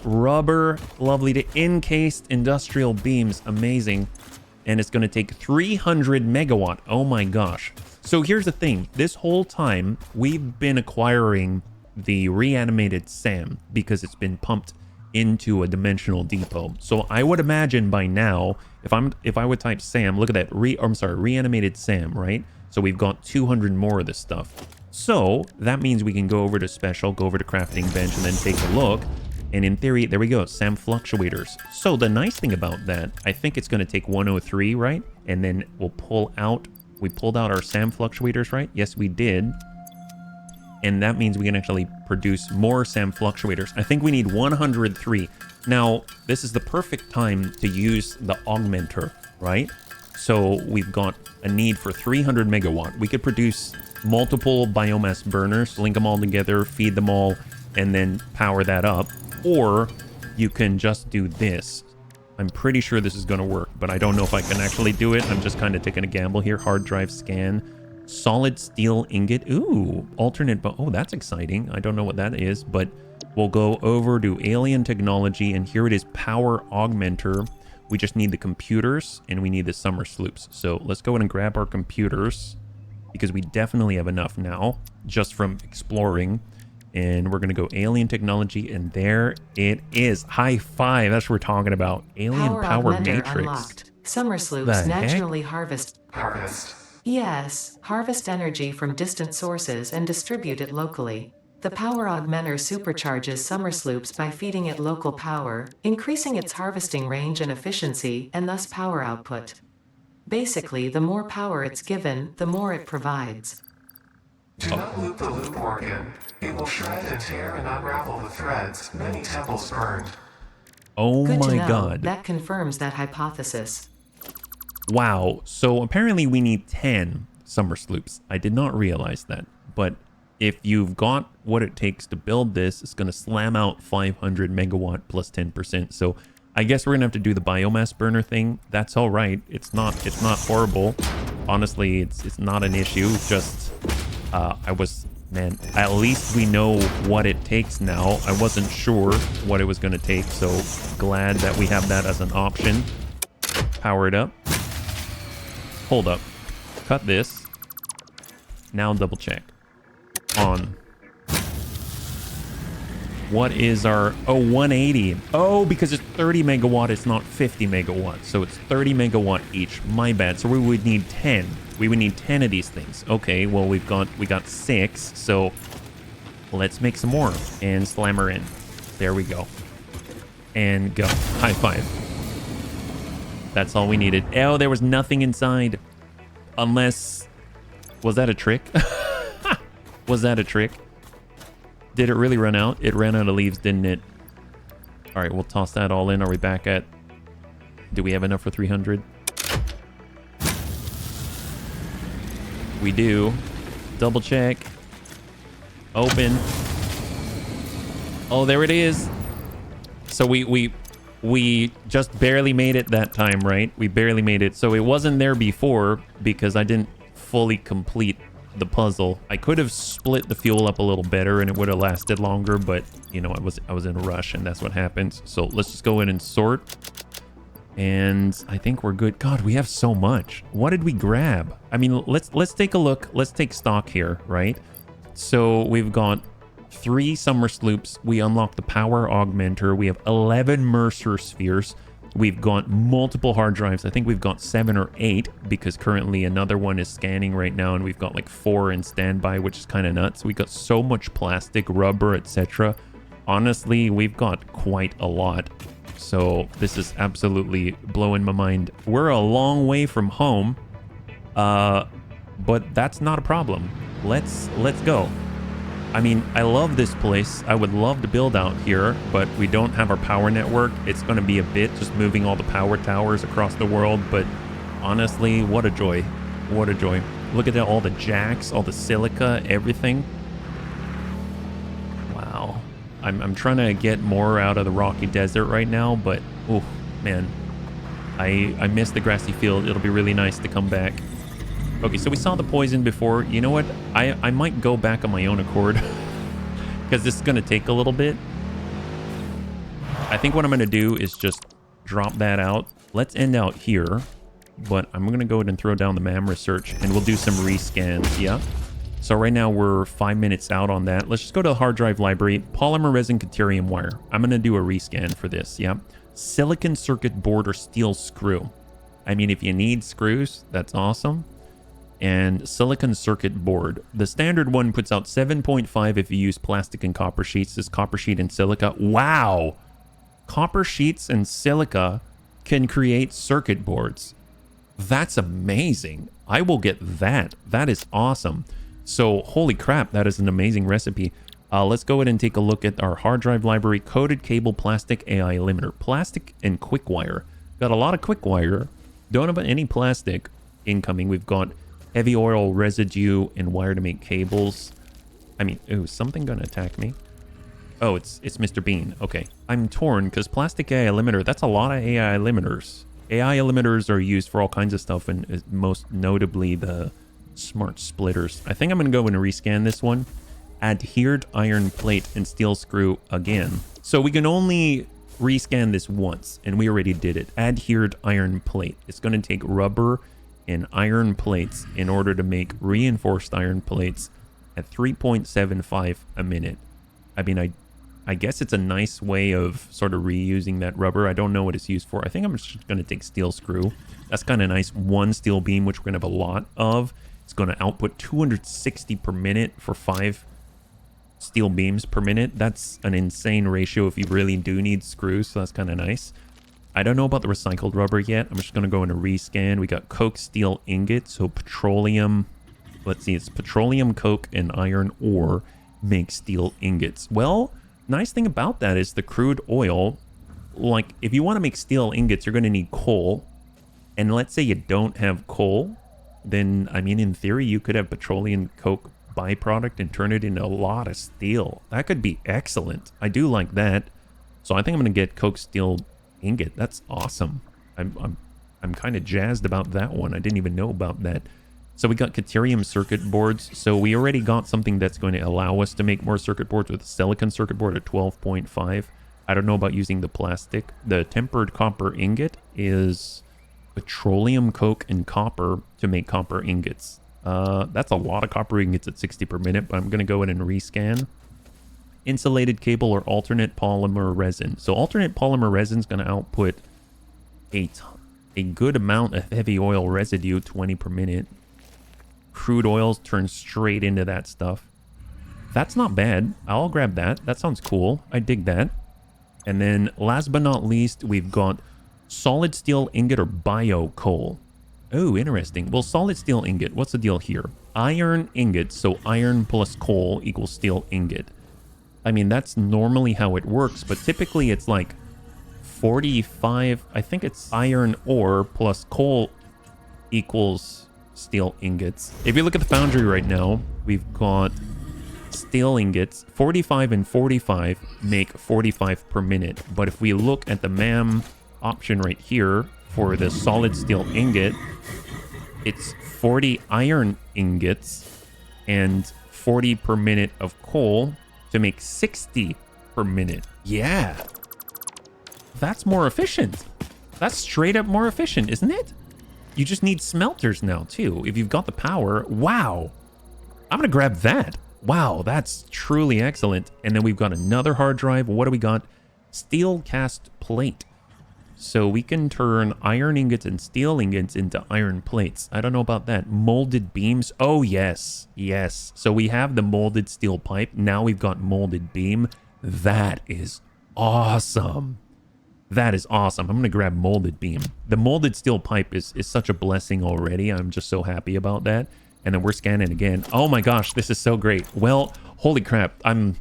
Rubber. Lovely. To encased industrial beams. Amazing. And it's going to take 300 megawatt. Oh my gosh. So here's the thing. This whole time, we've been acquiring the reanimated SAM because it's been pumped into a dimensional depot. So I would imagine by now, if I would type SAM, look at that. Reanimated SAM, right? So we've got 200 more of this stuff. So that means we can go over to special, go over to crafting bench, and then take a look. And in theory, there we go, SAM fluctuators. So the nice thing about that, I think it's going to take 103, right? And then we'll pull out, we pulled out our SAM fluctuators, right? Yes, we did. And that means we can actually produce more SAM fluctuators. I think we need 103. Now, this is the perfect time to use the augmenter, right? So we've got a need for 300 megawatt. We could produce multiple biomass burners, link them all together, feed them all, and then power that up. Or you can just do this. I'm pretty sure this is going to work, but I don't know if I can actually do it. I'm just kind of taking a gamble here. Hard drive scan. Solid steel ingot. Ooh, alternate. Oh, that's exciting. I don't know what that is, but We'll go over to alien technology, and here it is, power augmenter. We just need the computers, and we need the summer sloops. So let's go ahead and grab our computers, because we definitely have enough now, just from exploring. And we're going to go alien technology, and there it is. High five. That's what we're talking about. Alien power matrix. Unlocked. Summer sloops naturally harvest. Harvest. Yes, harvest energy from distant sources and distribute it locally. The power augmenter supercharges summer sloops by feeding it local power, increasing its harvesting range and efficiency, and thus power output. Basically, the more power it's given, the more it provides. Do not loop the loop organ. It will shred and tear and unravel the threads. Many temples burned. Oh Good my to know. god. That confirms that hypothesis. Wow. So apparently we need 10 summer sloops. I did not realize that. But if you've got what it takes to build this, it's going to slam out 500 megawatt plus 10%. So I guess we're going to have to do the biomass burner thing. That's all right. It's not horrible. Honestly, it's not an issue. Just man, at least we know what it takes now. I wasn't sure what it was going to take, so glad that we have that as an option. Power it up. Hold up. Cut this. Now double check. On. What is our... Oh, 180. Oh, because it's 30 megawatt, it's not 50 megawatt. So it's 30 megawatt each. My bad. So we would need 10. We would need 10 of these things. Okay, well, we got 6. So let's make some more and slam her in. There we go. And go. High five. That's all we needed. Oh, there was nothing inside. Unless... Was that a trick? Was that a trick? Did it really run out? It ran out of leaves, didn't it? All right, we'll toss that all in. Are we back at... Do we have enough for 300? We do. Double check. Open. Oh, there it is. So we just barely made it that time, right? We barely made it. So it wasn't there before because I didn't fully complete the puzzle. I could have split the fuel up a little better and it would have lasted longer, but you know, I was in a rush and that's what happens. So let's just go in and sort. And I think we're good. God, we have so much. What did we grab? I mean, let's take a look. Let's take stock here, right? So we've got 3 summer sloops. We unlocked the power augmenter. We have 11 Mercer spheres. We've got multiple hard drives. I think we've got 7 or 8 because currently another one is scanning right now, and we've got like 4 in standby, which is kind of nuts. We got so much plastic, rubber, etc. Honestly, we've got quite a lot. So this is absolutely blowing my mind. We're a long way from home, but that's not a problem. Let's go. I mean, I love this place. I would love to build out here, but we don't have our power network. It's going to be a bit just moving all the power towers across the world, but honestly, what a joy. What a joy. Look at that, all the jacks, all the silica, everything. Wow. I'm trying to get more out of the rocky desert right now, but oh man, I miss the grassy field. It'll be really nice to come back. Okay, so we saw the poison before. You know what? I might go back on my own accord because this is going to take a little bit. I think what I'm going to do is just drop that out. Let's end out here, but I'm going to go ahead and throw down the MAM research and we'll do some rescans. Yeah. So right now we're 5 minutes out on that. Let's just go to the hard drive library. Polymer resin deuterium wire. I'm going to do a rescan for this. Yeah. Silicon circuit board or steel screw. I mean, if you need screws, that's awesome. And silicon circuit board. The standard one puts out 7.5 if you use plastic and copper sheets. This copper sheet and silica. Wow. Copper sheets and silica can create circuit boards. That's amazing. I will get that. That is awesome. So holy crap, that is an amazing recipe. Let's go ahead and take a look at our hard drive library. Coated cable, plastic, AI limiter, plastic, and quick wire. Got a lot of quick wire. Don't have any plastic incoming. We've got heavy oil residue and wire to make cables. I mean, ooh, something gonna attack me? Oh, it's Mr. Bean. Okay. I'm torn because plastic AI limiter, that's a lot of AI limiters. AI limiters are used for all kinds of stuff, and most notably the smart splitters. I think I'm gonna go and rescan this one. adhered iron plate and steel screw again. So we can only rescan this once, and we already did it. Adhered iron plate. It's going to take rubber and iron plates in order to make reinforced iron plates at 3.75 a minute. I mean, I guess it's a nice way of sort of reusing that rubber. I don't know what it's used for. I think I'm just going to take steel screw. That's kind of nice. One steel beam, which we're going to have a lot of. It's going to output 260 per minute for 5 steel beams per minute. That's an insane ratio if you really do need screws, so that's kind of nice. I don't know about the recycled rubber yet. I'm just going to go into rescan. We got coke steel ingot, so petroleum. Let's see, it's petroleum, coke, and iron ore make steel ingots. Well, nice thing about that is the crude oil, like if you want to make steel ingots, you're going to need coal. And let's say you don't have coal, then, I mean, in theory, you could have petroleum coke byproduct and turn it into a lot of steel. That could be excellent. I do like that. So I think I'm going to get coke steel ingot. That's awesome. I'm kind of jazzed about that one. I didn't even know about that. So we got Caterium circuit boards. So we already got something that's going to allow us to make more circuit boards with a silicon circuit board at 12.5. I don't know about using the plastic. The tempered copper ingot is petroleum, coke, and copper to make copper ingots. That's a lot of copper ingots at 60 per minute, but I'm going to go in and rescan. Insulated cable or alternate polymer resin. So alternate polymer resin is going to output a good amount of heavy oil residue, 20 per minute. Crude oils turn straight into that stuff. That's not bad. I'll grab that. That sounds cool. I dig that. And then last but not least, we've got solid steel ingot or bio coal. Oh, interesting. Well, solid steel ingot, what's the deal here? Iron ingot, so iron plus coal equals steel ingot. I mean, that's normally how it works, but typically it's like 45, I think it's iron ore plus coal equals steel ingots. If you look at the foundry right now, we've got steel ingots, 45 and 45 make 45 per minute. But if we look at the MAM option right here for the solid steel ingot, it's 40 iron ingots and 40 per minute of coal to make 60 per minute. Yeah. That's more efficient. That's straight up more efficient, isn't it? You just need smelters now, too. If you've got the power, wow. I'm going to grab that. Wow, that's truly excellent. And then we've got another hard drive. What do we got? Steel cast plate. So we can turn iron ingots and steel ingots into iron plates. I don't know about that. Molded beams. Oh, yes. Yes. So we have the molded steel pipe. Now we've got molded beam. That is awesome. That is awesome. I'm going to grab molded beam. The molded steel pipe is such a blessing already. I'm just so happy about that. And then we're scanning again. Oh my gosh, this is so great. Well, holy crap. I'm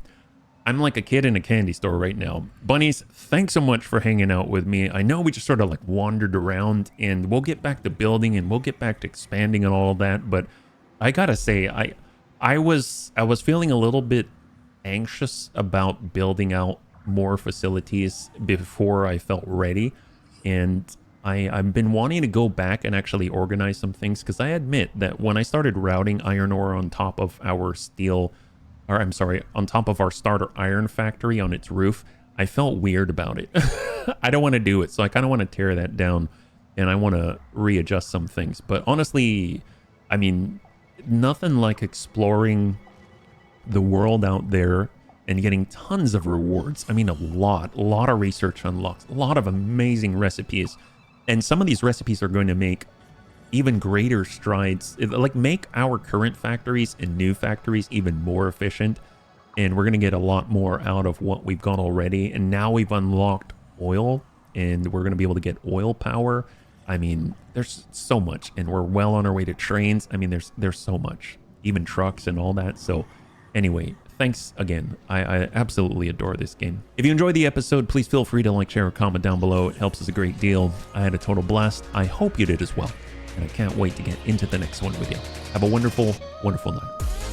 like a kid in a candy store right now. Bunnies, thanks so much for hanging out with me. I know we just sort of like wandered around, and we'll get back to building and we'll get back to expanding and all of that. But I gotta say, I was feeling a little bit anxious about building out more facilities before I felt ready, and I've been wanting to go back and actually organize some things, because I admit that when I started routing iron ore on top of our on top of our starter iron factory on its roof, I felt weird about it. I don't want to do it, so I kind of want to tear that down, and I want to readjust some things. But honestly, I mean, nothing like exploring the world out there and getting tons of rewards. I mean, a lot of research unlocks, a lot of amazing recipes. And some of these recipes are going to make even greater strides, like make our current factories and new factories even more efficient. And we're going to get a lot more out of what we've got already. And now we've unlocked oil, and we're going to be able to get oil power. I mean, there's so much, and we're well on our way to trains. I mean, there's so much, even trucks and all that. So anyway, thanks again. I absolutely adore this game. If you enjoyed the episode, please feel free to like, share, or comment down below. It helps us a great deal. I had a total blast. I hope you did as well. And I can't wait to get into the next one with you. Have a wonderful, wonderful night.